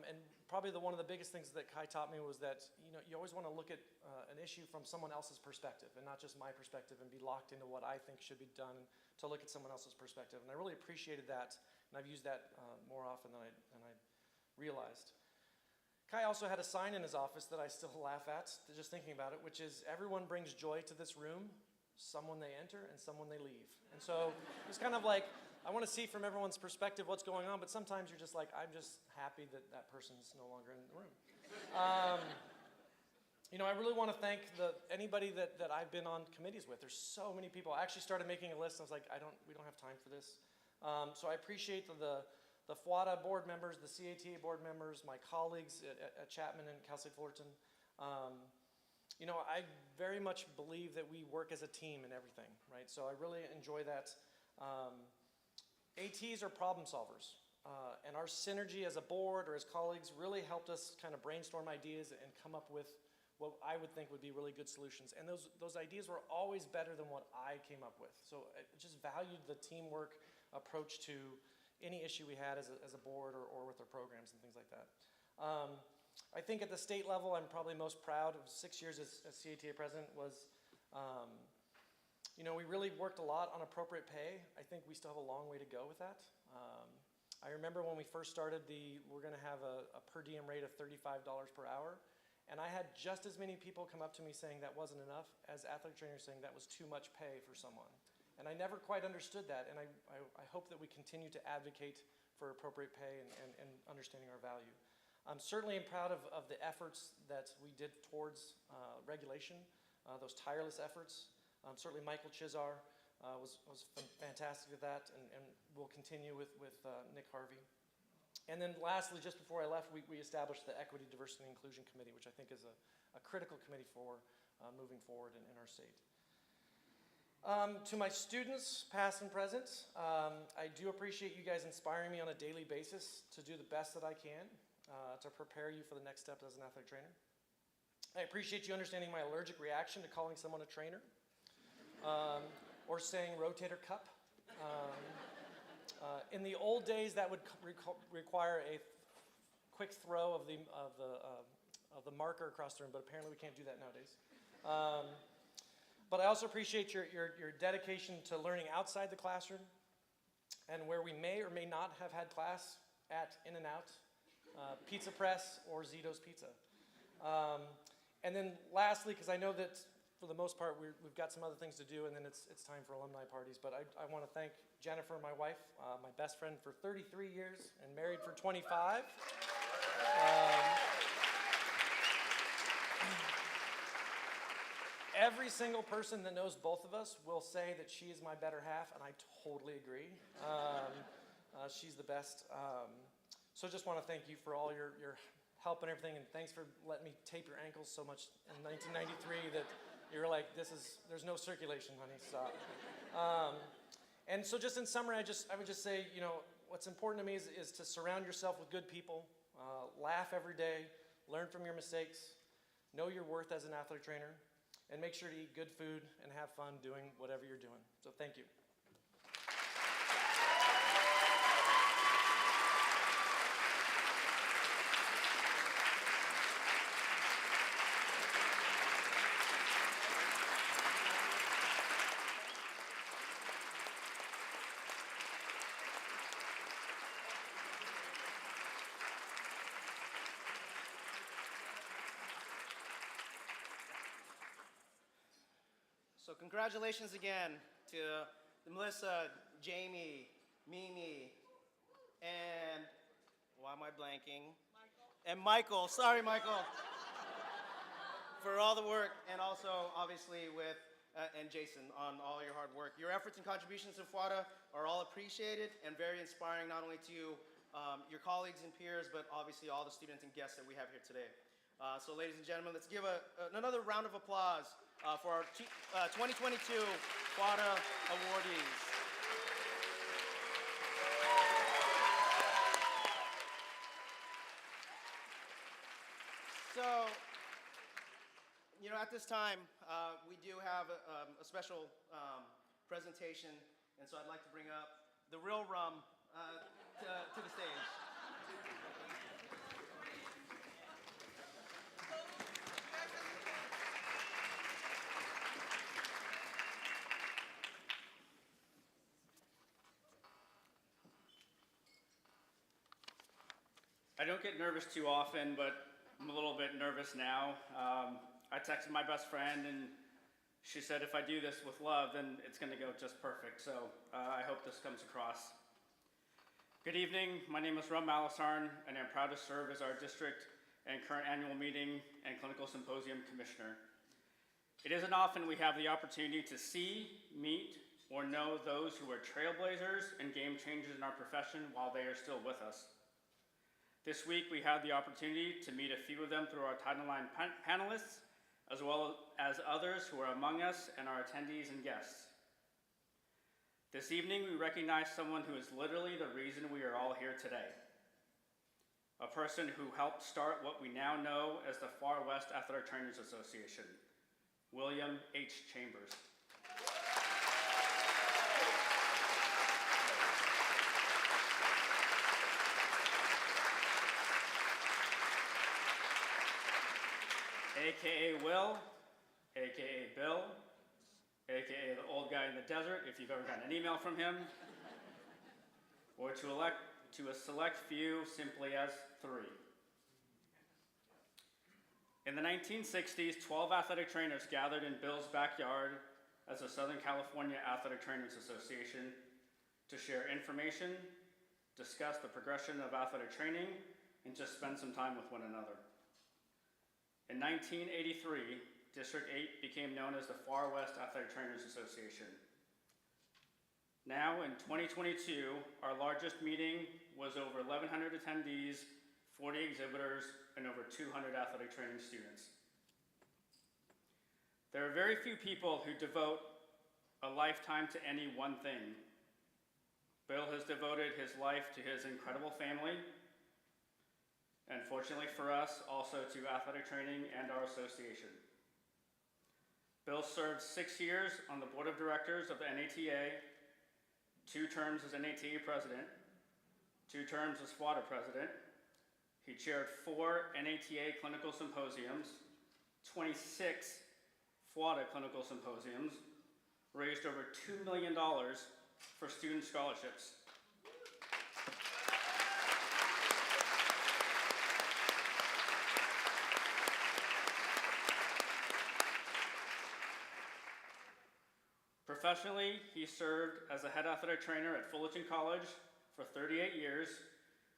and probably one of the biggest things that Kai taught me was that, you always want to look at an issue from someone else's perspective and not just my perspective and be locked into what I think should be done to look at someone else's perspective. And I really appreciated that, and I've used that more often than I realized. Kai also had a sign in his office that I still laugh at, just thinking about it, which is, everyone brings joy to this room. Someone they enter and someone they leave. And so it's kind of like, I want to see from everyone's perspective what's going on, but sometimes you're just like, I'm just happy that that person's no longer in the room. I really want to thank anybody that I've been on committees with. There's so many people. I actually started making a list. I was like, we don't have time for this. So I appreciate the the FWATA board members, the CATA board members, my colleagues at Chapman and Cal State Fullerton. You know, I very much believe that we work as a team in everything, right? So I really enjoy that. ATs are problem solvers, and our synergy as a board or as colleagues really helped us kind of brainstorm ideas and come up with what I would think would be really good solutions. And those ideas were always better than what I came up with. So I just valued the teamwork approach to any issue we had as a board or with our programs and things like that. I think at the state level, I'm probably most proud of 6 years as CATA president was, you know, we really worked a lot on appropriate pay. I think we still have a long way to go with that. I remember when we first started we're gonna have a per diem rate of $35 per hour. And I had just as many people come up to me saying that wasn't enough as athletic trainers saying that was too much pay for someone. And I never quite understood that, and I hope that we continue to advocate for appropriate pay and understanding our value. I'm certainly proud of the efforts that we did towards regulation, those tireless efforts. Certainly Michael Chizar was fantastic at that, and we'll continue with Nick Harvey. And then lastly, just before I left, we established the Equity, Diversity, and Inclusion Committee, which I think is a critical committee for moving forward in our state. To my students, past and present, I do appreciate you guys inspiring me on a daily basis to do the best that I can to prepare you for the next step as an athletic trainer. I appreciate you understanding my allergic reaction to calling someone a trainer or saying rotator cuff. In the old days, that would require a quick throw of the marker across the room, but apparently we can't do that nowadays. But I also appreciate your dedication to learning outside the classroom and where we may or may not have had class at In-N-Out, Pizza Press, or Zito's Pizza. And then lastly, because I know that for the most part we've got some other things to do and then it's time for alumni parties, but I want to thank Jennifer, my wife, my best friend for 33 years and married for 25. Every single person that knows both of us will say that she is my better half, and I totally agree. She's the best. So just want to thank you for all your help and everything, and thanks for letting me tape your ankles so much in 1993 that you were like, there's no circulation, honey, stop. And so just in summary, I would just say, you know, what's important to me is to surround yourself with good people, laugh every day, learn from your mistakes, know your worth as an athletic trainer, and make sure to eat good food and have fun doing whatever you're doing. So thank you. So congratulations again to Melissa, Jamie, Mimi, and why am I blanking? And Michael, sorry Michael, for all the work, and also obviously with, and Jason on all your hard work. Your efforts and contributions to FWATA are all appreciated and very inspiring, not only to your colleagues and peers, but obviously all the students and guests that we have here today. So ladies and gentlemen, let's give another round of applause for our 2022 FWATA Awardees. So, you know, at this time, we do have a special presentation, and so I'd like to bring up the Real Rum to the stage. I don't get nervous too often, but I'm a little bit nervous now. I texted my best friend and she said if I do this with love, then it's going to go just perfect. So I hope this comes across. Good evening. My name is Rum Malisarn, and I'm proud to serve as our district and current annual meeting and clinical symposium commissioner. It isn't often we have the opportunity to see, meet, or know those who are trailblazers and game changers in our profession while they are still with us. This week, we had the opportunity to meet a few of them through our Title IX panelists, as well as others who are among us and our attendees and guests. This evening, we recognize someone who is literally the reason we are all here today. A person who helped start what we now know as the Far West Athletic Trainers Association, William H. Chambers. AKA Will, AKA Bill, AKA the old guy in the desert, if you've ever gotten an email from him, or to a select few simply as 3. In the 1960s, 12 athletic trainers gathered in Bill's backyard as the Southern California Athletic Trainers Association to share information, discuss the progression of athletic training, and just spend some time with one another. In 1983, District 8 became known as the Far West Athletic Trainers Association. Now, in 2022, our largest meeting was over 1,100 attendees, 40 exhibitors, and over 200 athletic training students. There are very few people who devote a lifetime to any one thing. Bill has devoted his life to his incredible family, and fortunately for us, also to athletic training and our association. Bill served 6 years on the board of directors of the NATA, 2 terms as NATA president, 2 terms as FWATA president. He chaired 4 NATA clinical symposiums, 26 FWATA clinical symposiums, raised over $2 million for student scholarships. Professionally, he served as a head athletic trainer at Fullerton College for 38 years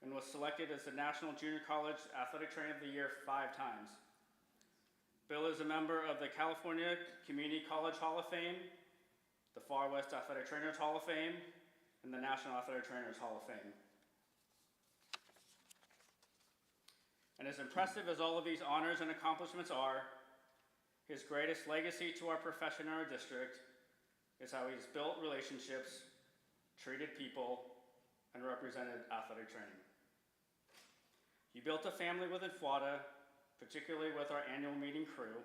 and was selected as the National Junior College Athletic Trainer of the Year 5 times. Bill is a member of the California Community College Hall of Fame, the Far West Athletic Trainers Hall of Fame, and the National Athletic Trainers Hall of Fame. And as impressive as all of these honors and accomplishments are, his greatest legacy to our profession and our district is how he's built relationships, treated people, and represented athletic training. He built a family within FWATA, particularly with our annual meeting crew.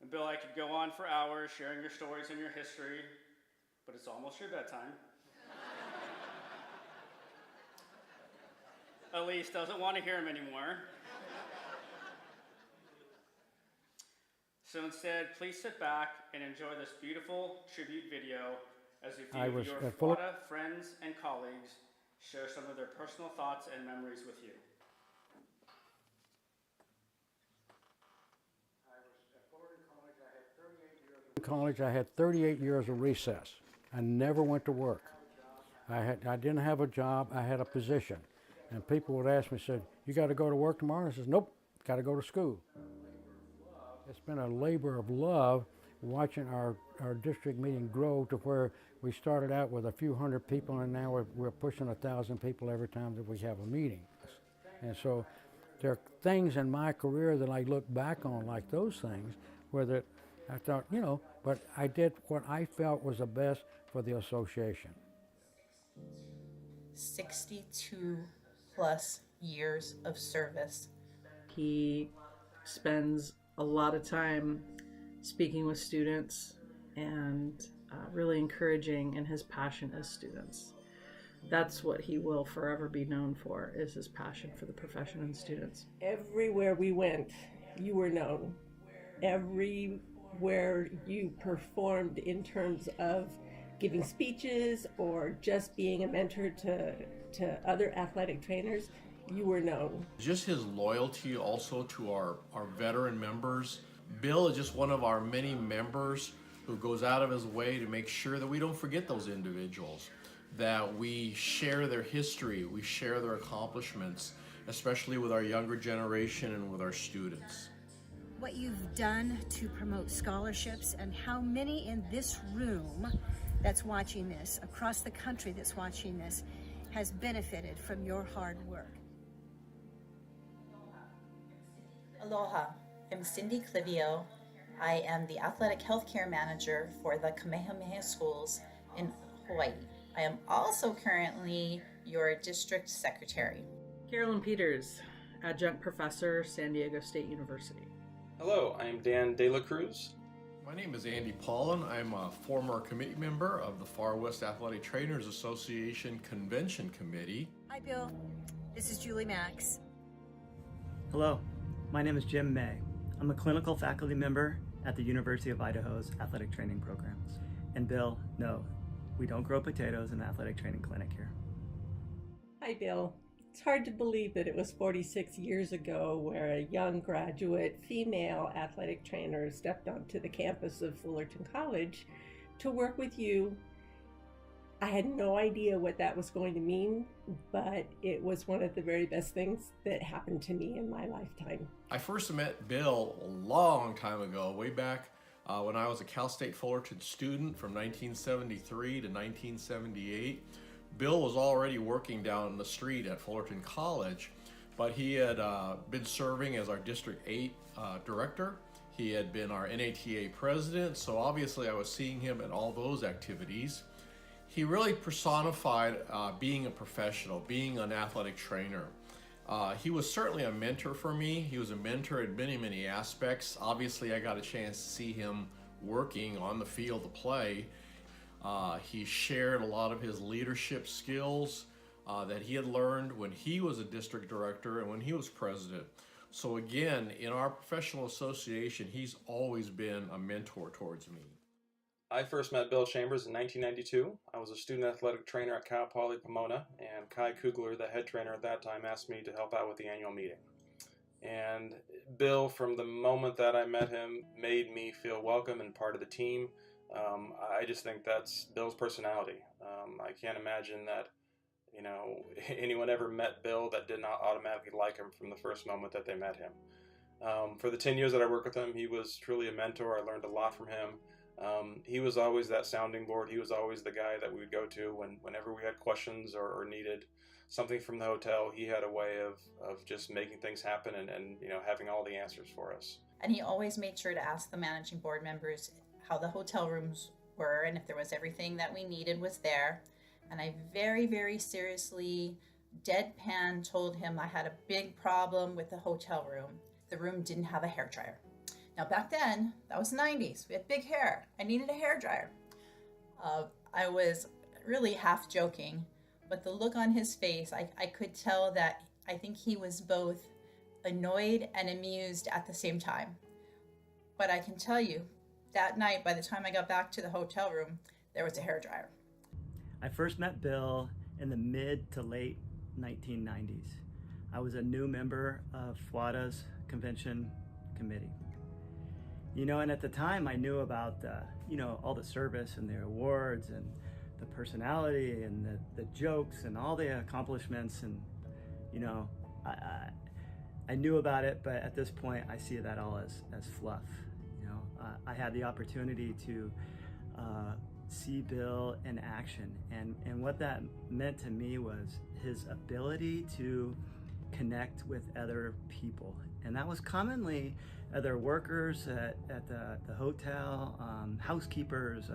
And Bill, I could go on for hours sharing your stories and your history, but it's almost your bedtime. Elise doesn't want to hear him anymore. So instead, please sit back and enjoy this beautiful tribute video as a few of your FWATA friends and colleagues share some of their personal thoughts and memories with you. I was at Fullerton College. I had 38 years of recess. I never went to work. I didn't have a job. I had a position. And people would ask me, said, "You got to go to work tomorrow?" I said, "Nope, got to go to school." It's been a labor of love watching our district meeting grow to where we started out with a few hundred people, and now we're pushing 1,000 people every time that we have a meeting. And so there are things in my career that I look back on, like those things, where that I thought, but I did what I felt was the best for the association. 62 plus years of service. He spends a lot of time speaking with students and really encouraging in his passion as students. That's what he will forever be known for, is his passion for the profession and students. Everywhere we went, you were known. Everywhere you performed in terms of giving speeches or just being a mentor to other athletic trainers, you were known. Just his loyalty also to our veteran members. Bill is just one of our many members who goes out of his way to make sure that we don't forget those individuals, that we share their history, we share their accomplishments, especially with our younger generation and with our students. what you've done to promote scholarships and how many in this room that's watching this, across the country that's watching this, has benefited from your hard work. Aloha, I'm Cindy Clivio. I am the Athletic Healthcare Manager for the Kamehameha Schools in Hawaii. I am also currently your District Secretary. Carolyn Peters, Adjunct Professor, San Diego State University. Hello, I am Dan De La Cruz. My name is Andy Paulin. I'm a former committee member of the Far West Athletic Trainers Association Convention Committee. Hi, Bill. This is Julie Max. Hello, my name is Jim May. I'm a clinical faculty member at the University of Idaho's athletic training programs. And Bill, no, we don't grow potatoes in the athletic training clinic here. Hi, Bill. It's hard to believe that it was 46 years ago where a young graduate female athletic trainer stepped onto the campus of Fullerton College to work with you. I had no idea what that was going to mean, but it was one of the very best things that happened to me in my lifetime. I first met Bill a long time ago, way back when I was a Cal State Fullerton student from 1973 to 1978. Bill was already working down the street at Fullerton College, but he had been serving as our District 8 director. He had been our NATA president, so obviously I was seeing him at all those activities. He really personified being a professional, being an athletic trainer. He was certainly a mentor for me. He was a mentor in many, many aspects. Obviously, I got a chance to see him working on the field of play. He shared a lot of his leadership skills that he had learned when he was a district director and when he was president. So again, in our professional association, he's always been a mentor towards me. I first met Bill Chambers in 1992. I was a student athletic trainer at Cal Poly Pomona, and Kai Kugler, the head trainer at that time, asked me to help out with the annual meeting. And Bill, from the moment that I met him, made me feel welcome and part of the team. I just think that's Bill's personality. I can't imagine that, anyone ever met Bill that did not automatically like him from the first moment that they met him. For the 10 years that I worked with him, he was truly a mentor. I learned a lot from him. He was always that sounding board. He was always the guy that we would go to whenever we had questions or needed something from the hotel. He had a way of just making things happen and having all the answers for us. And he always made sure to ask the managing board members how the hotel rooms were and if there was everything that we needed was there. And I very, very seriously, deadpan told him I had a big problem with the hotel room. The room didn't have a hairdryer. Now back then, that was the 90s. We had big hair. I needed a hairdryer. I was really half joking, but the look on his face, I could tell that I think he was both annoyed and amused at the same time. But I can tell you, that night, by the time I got back to the hotel room, there was a hairdryer. I first met Bill in the mid to late 1990s. I was a new member of FWATA's convention committee. And at the time I knew about all the service and the awards and the personality and the jokes and all the accomplishments and, I knew about it, but at this point I see that all as fluff. I had the opportunity to see Bill in action, and what that meant to me was his ability to connect with other people, and that was commonly other workers at the hotel, housekeepers,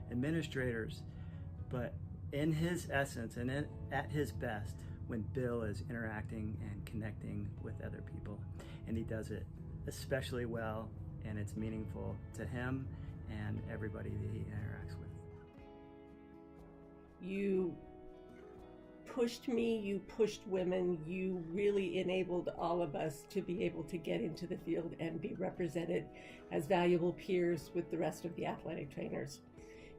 administrators, but in his essence and at his best when Bill is interacting and connecting with other people, and he does it especially well, and it's meaningful to him and everybody that he interacts with. You pushed me, you pushed women, you really enabled all of us to be able to get into the field and be represented as valuable peers with the rest of the athletic trainers.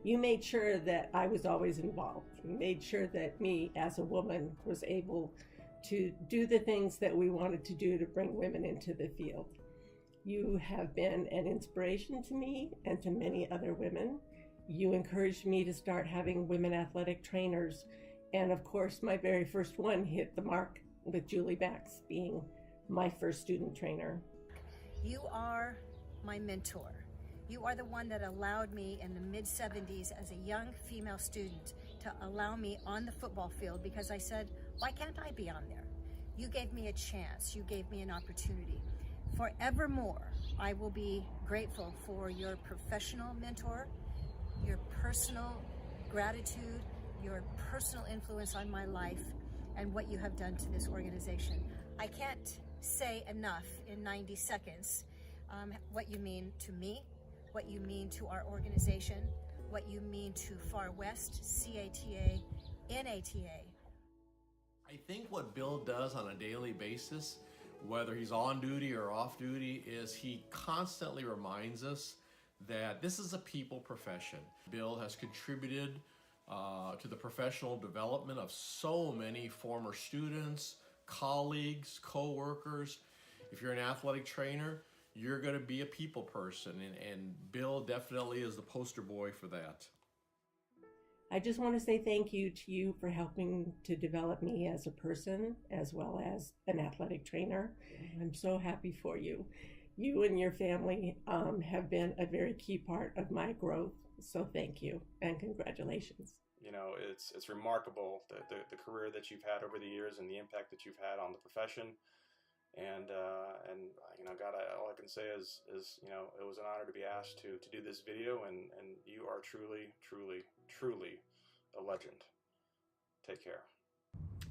You made sure that I was always involved. You made sure that me as a woman was able to do the things that we wanted to do to bring women into the field. You have been an inspiration to me and to many other women. You encouraged me to start having women athletic trainers. And of course, my very first one hit the mark with Julie Max being my first student trainer. You are my mentor. You are the one that allowed me in the mid-70s as a young female student to allow me on the football field because I said, why can't I be on there? You gave me a chance. You gave me an opportunity. Forevermore, I will be grateful for your professional mentor, your personal gratitude, your personal influence on my life, and what you have done to this organization. I can't say enough in 90 seconds what you mean to me, what you mean to our organization, what you mean to Far West, CATA, NATA. I think what Bill does on a daily basis, whether he's on duty or off duty, is he constantly reminds us that this is a people profession. Bill has contributed to the professional development of so many former students, colleagues, co-workers. If you're an athletic trainer, you're going to be a people person, and Bill definitely is the poster boy for that. I just want to say thank you to you for helping to develop me as a person as well as an athletic trainer. I'm so happy for you. You and your family have been a very key part of my growth. So thank you and congratulations. You know, it's remarkable the career that you've had over the years and the impact that you've had on the profession. And you know, God, all I can say is you know, it was an honor to be asked to do this video, and you are truly, truly, truly a legend. Take care.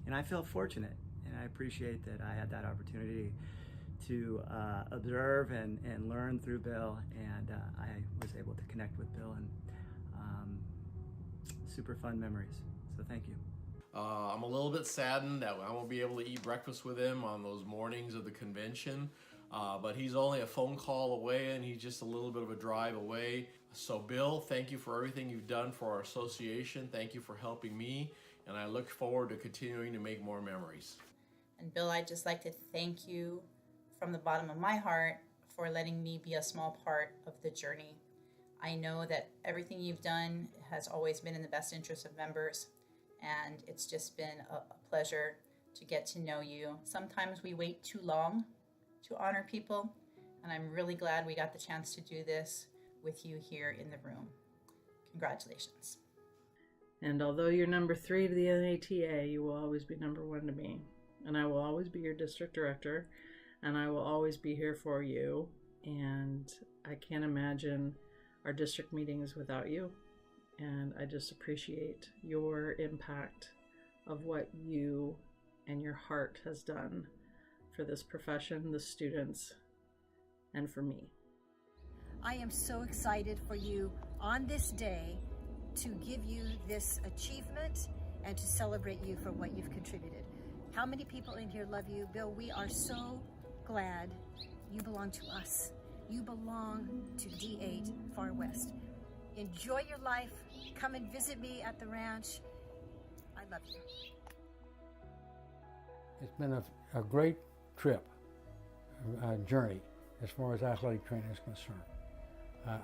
And I feel fortunate, and I appreciate that I had that opportunity to observe and learn through Bill, and I was able to connect with Bill, and super fun memories. So thank you. I'm a little bit saddened that I won't be able to eat breakfast with him on those mornings of the convention, but he's only a phone call away, and he's just a little bit of a drive away. So Bill, thank you for everything you've done for our association. Thank you for helping me, and I look forward to continuing to make more memories. And Bill, I'd just like to thank you from the bottom of my heart for letting me be a small part of the journey. I know that everything you've done has always been in the best interest of members, and it's just been a pleasure to get to know you. Sometimes we wait too long to honor people, and I'm really glad we got the chance to do this with you here in the room. Congratulations. And although you're number 3 to the NATA, you will always be number 1 to me. And I will always be your district director, and I will always be here for you. And I can't imagine our district meetings without you. And I just appreciate your impact of what you and your heart has done for this profession, the students, and for me. I am so excited for you on this day to give you this achievement and to celebrate you for what you've contributed. How many people in here love you? Bill, we are so glad you belong to us. You belong to D8 Far West. Enjoy your life. Come and visit me at the ranch. I love you. It's been a great trip, journey, as far as athletic training is concerned.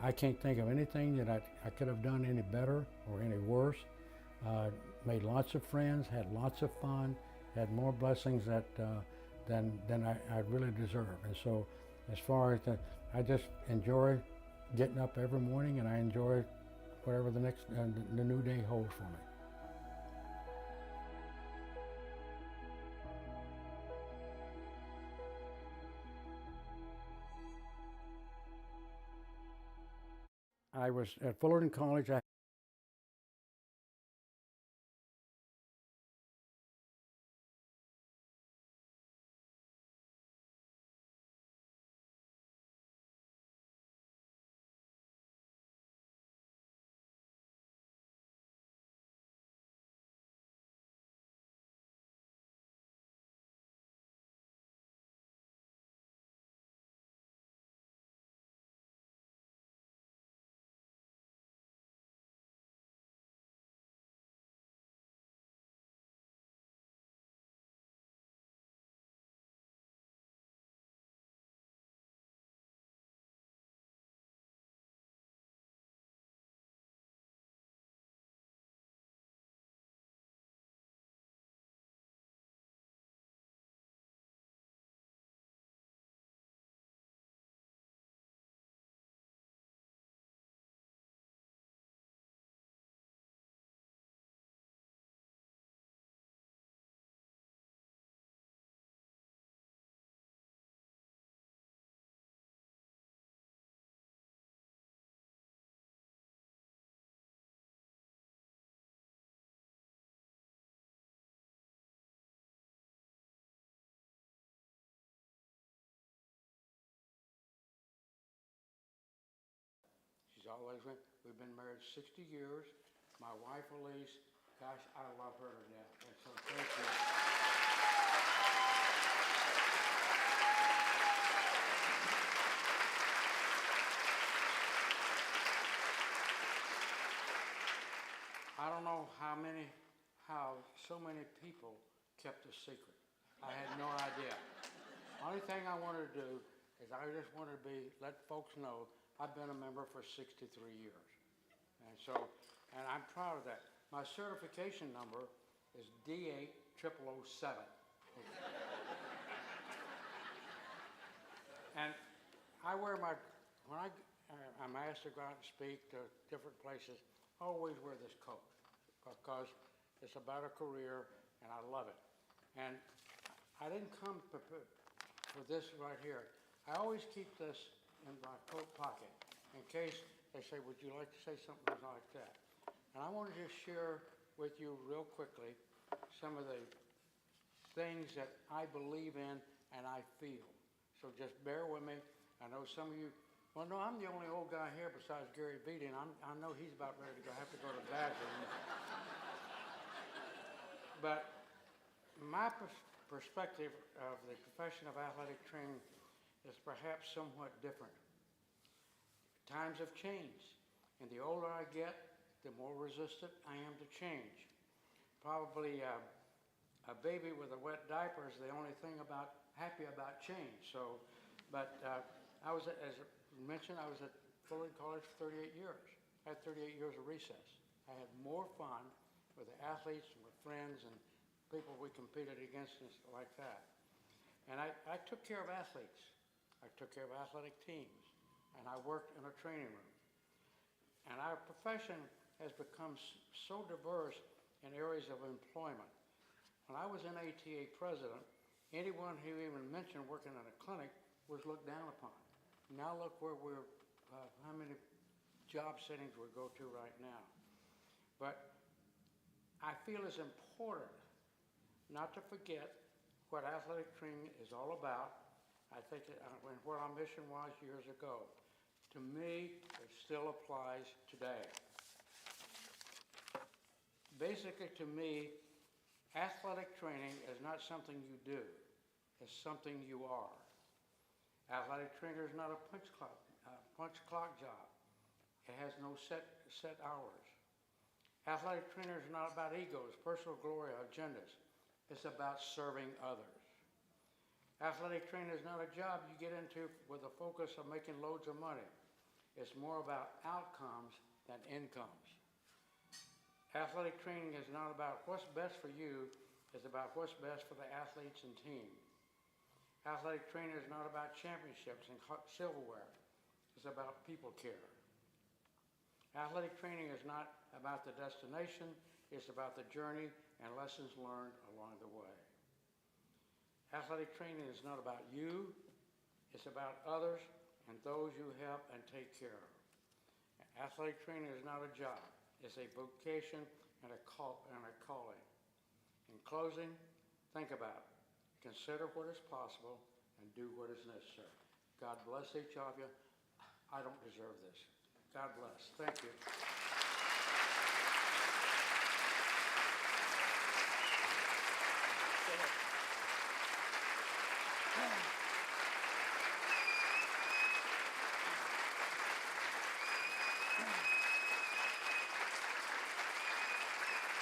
I can't think of anything that I could have done any better or any worse. Made lots of friends, had lots of fun, had more blessings than I really deserve. And so as far as I just enjoy getting up every morning, and I enjoy whatever the new day holds for me. I was at Fullerton College. Elizabeth. We've been married 60 years. My wife, Elise, gosh, I love her to death. And so thank you. I don't know how so many people kept a secret. I had no idea. Only thing I wanted to do is I just wanted to let folks know I've been a member for 63 years. And I'm proud of that. My certification number is D80007. And I wear when I'm asked to go out and speak to different places, I always wear this coat because it's about a career and I love it. And I didn't come for this right here. I always keep this in my coat pocket in case they say, would you like to say something like that? And I want to just share with you real quickly some of the things that I believe in and I feel. So just bear with me. I know some of you, well, no, I'm the only old guy here besides Gary Beatty, and I know he's about ready to have to go to the bathroom. But my perspective of the profession of athletic training is perhaps somewhat different. Times have changed, and the older I get, the more resistant I am to change. Probably a baby with a wet diaper is the only thing happy about change. So, but I was, as mentioned, I was at Fullerton College for 38 years. I had 38 years of recess. I had more fun with the athletes and with friends and people we competed against and stuff like that. And I took care of athletes. I took care of athletic teams. And I worked in a training room. And our profession has become so diverse in areas of employment. When I was an ATA president, anyone who even mentioned working in a clinic was looked down upon. Now look where how many job settings we go to right now. But I feel it's important not to forget what athletic training is all about. I think what our mission was years ago. To me, it still applies today. Basically, to me, athletic training is not something you do. It's something you are. Athletic trainer is not a punch clock job. It has no set hours. Athletic trainer is not about egos, personal glory, or agendas. It's about serving others. Athletic training is not a job you get into with the focus of making loads of money. It's more about outcomes than incomes. Athletic training is not about what's best for you, it's about what's best for the athletes and team. Athletic training is not about championships and silverware. It's about people care. Athletic training is not about the destination, it's about the journey and lessons learned along the way. Athletic training is not about you, it's about others and those you help and take care of. Athletic training is not a job, it's a vocation and a calling. In closing, think about it. Consider what is possible and do what is necessary. God bless each of you. I don't deserve this. God bless. Thank you.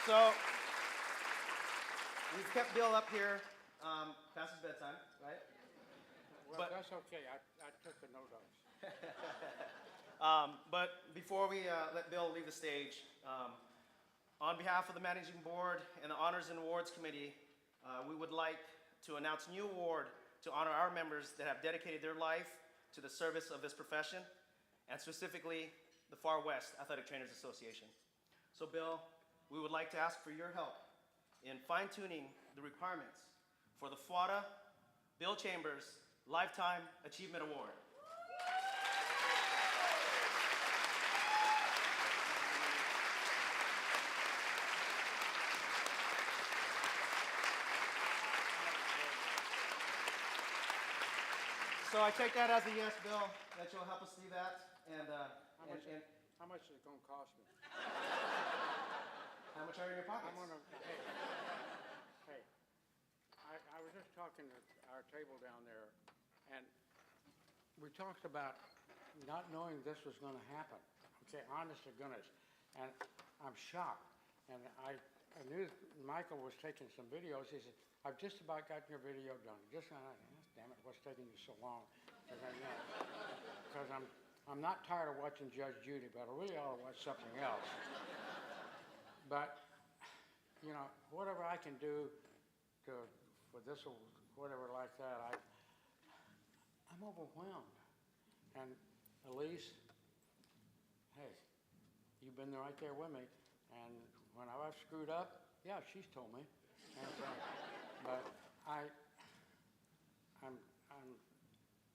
So, we've kept Bill up here past his bedtime, right? Well, that's okay. I took the no notes. But before we let Bill leave the stage, on behalf of the Managing Board and the Honors and Awards Committee, we would like to announce a new award to honor our members that have dedicated their life to the service of this profession, and specifically the Far West Athletic Trainers Association. So Bill, we would like to ask for your help in fine-tuning the requirements for the FWATA Bill Chambers Lifetime Achievement Award. So I take that as a yes, Bill, that you'll help us do that. And How much is it gonna cost me? How much are in your pockets? I'm gonna, hey, I was just talking at our table down there, and we talked about not knowing this was gonna happen. Okay, honest to goodness, and I'm shocked. And I knew Michael was taking some videos. He said, "I've just about gotten your video done." Just, damn it, what's taking you so long? Because I'm not tired of watching Judge Judy, but I really ought to watch something else. But, you know, whatever I can do for this or whatever like that, I'm overwhelmed. And Elise, hey, you've been right there with me. And when I've screwed up, yeah, she's told me. And, but but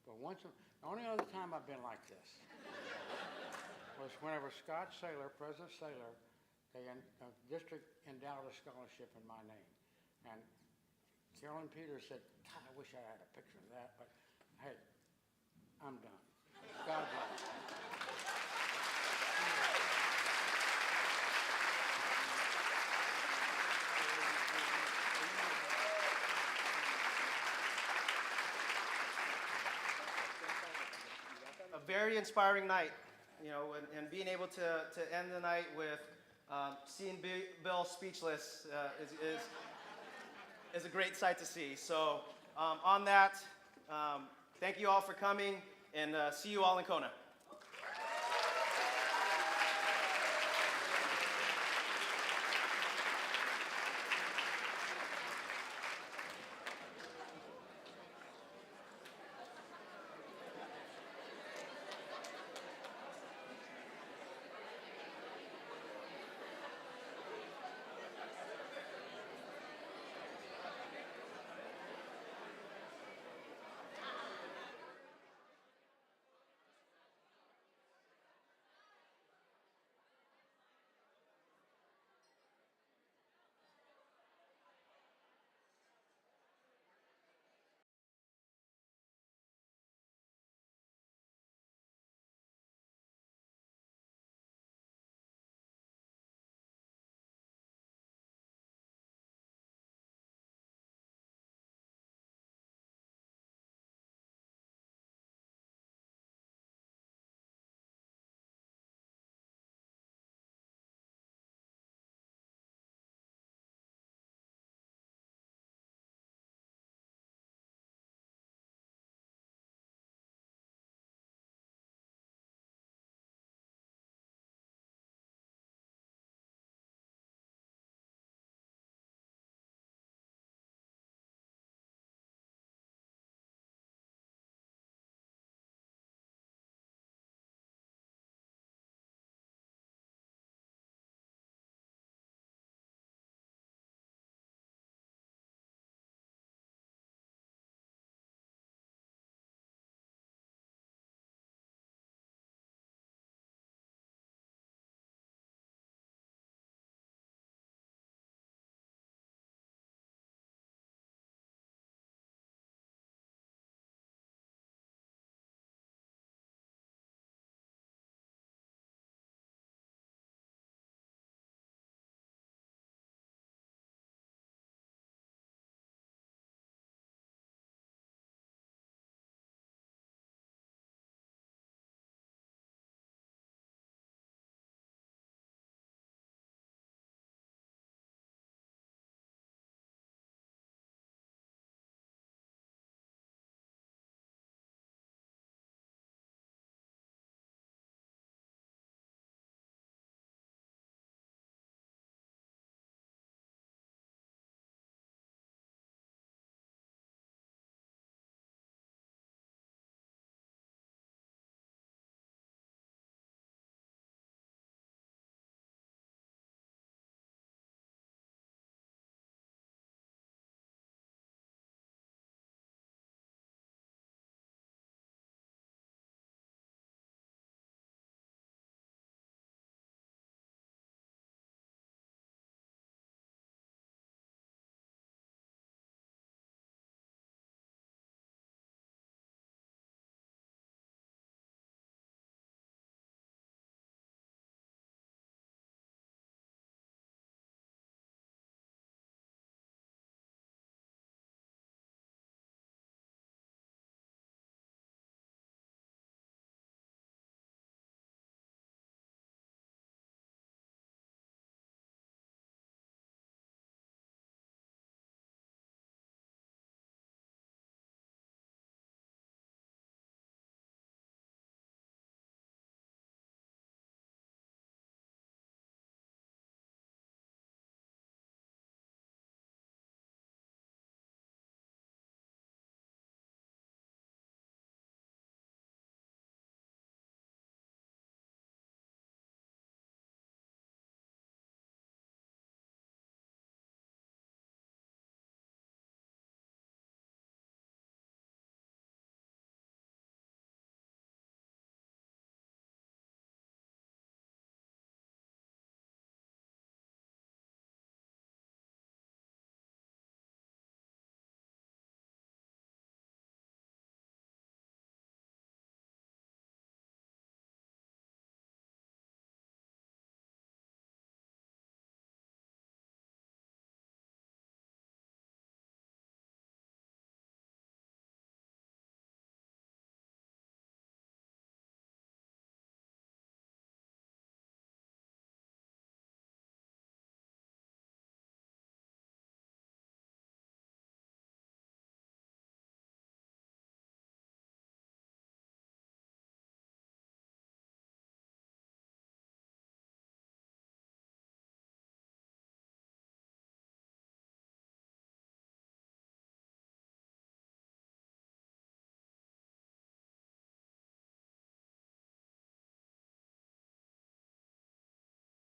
the only other time I've been like this was whenever Scott Saylor, President Saylor, the district endowed a scholarship in my name. And Carolyn Peters said, "God, I wish I had a picture of that," but hey, I'm done. God bless. A very inspiring night, you know, and being able to end the night with seeing Bill speechless is a great sight to see. So on that, thank you all for coming, and see you all in Kona.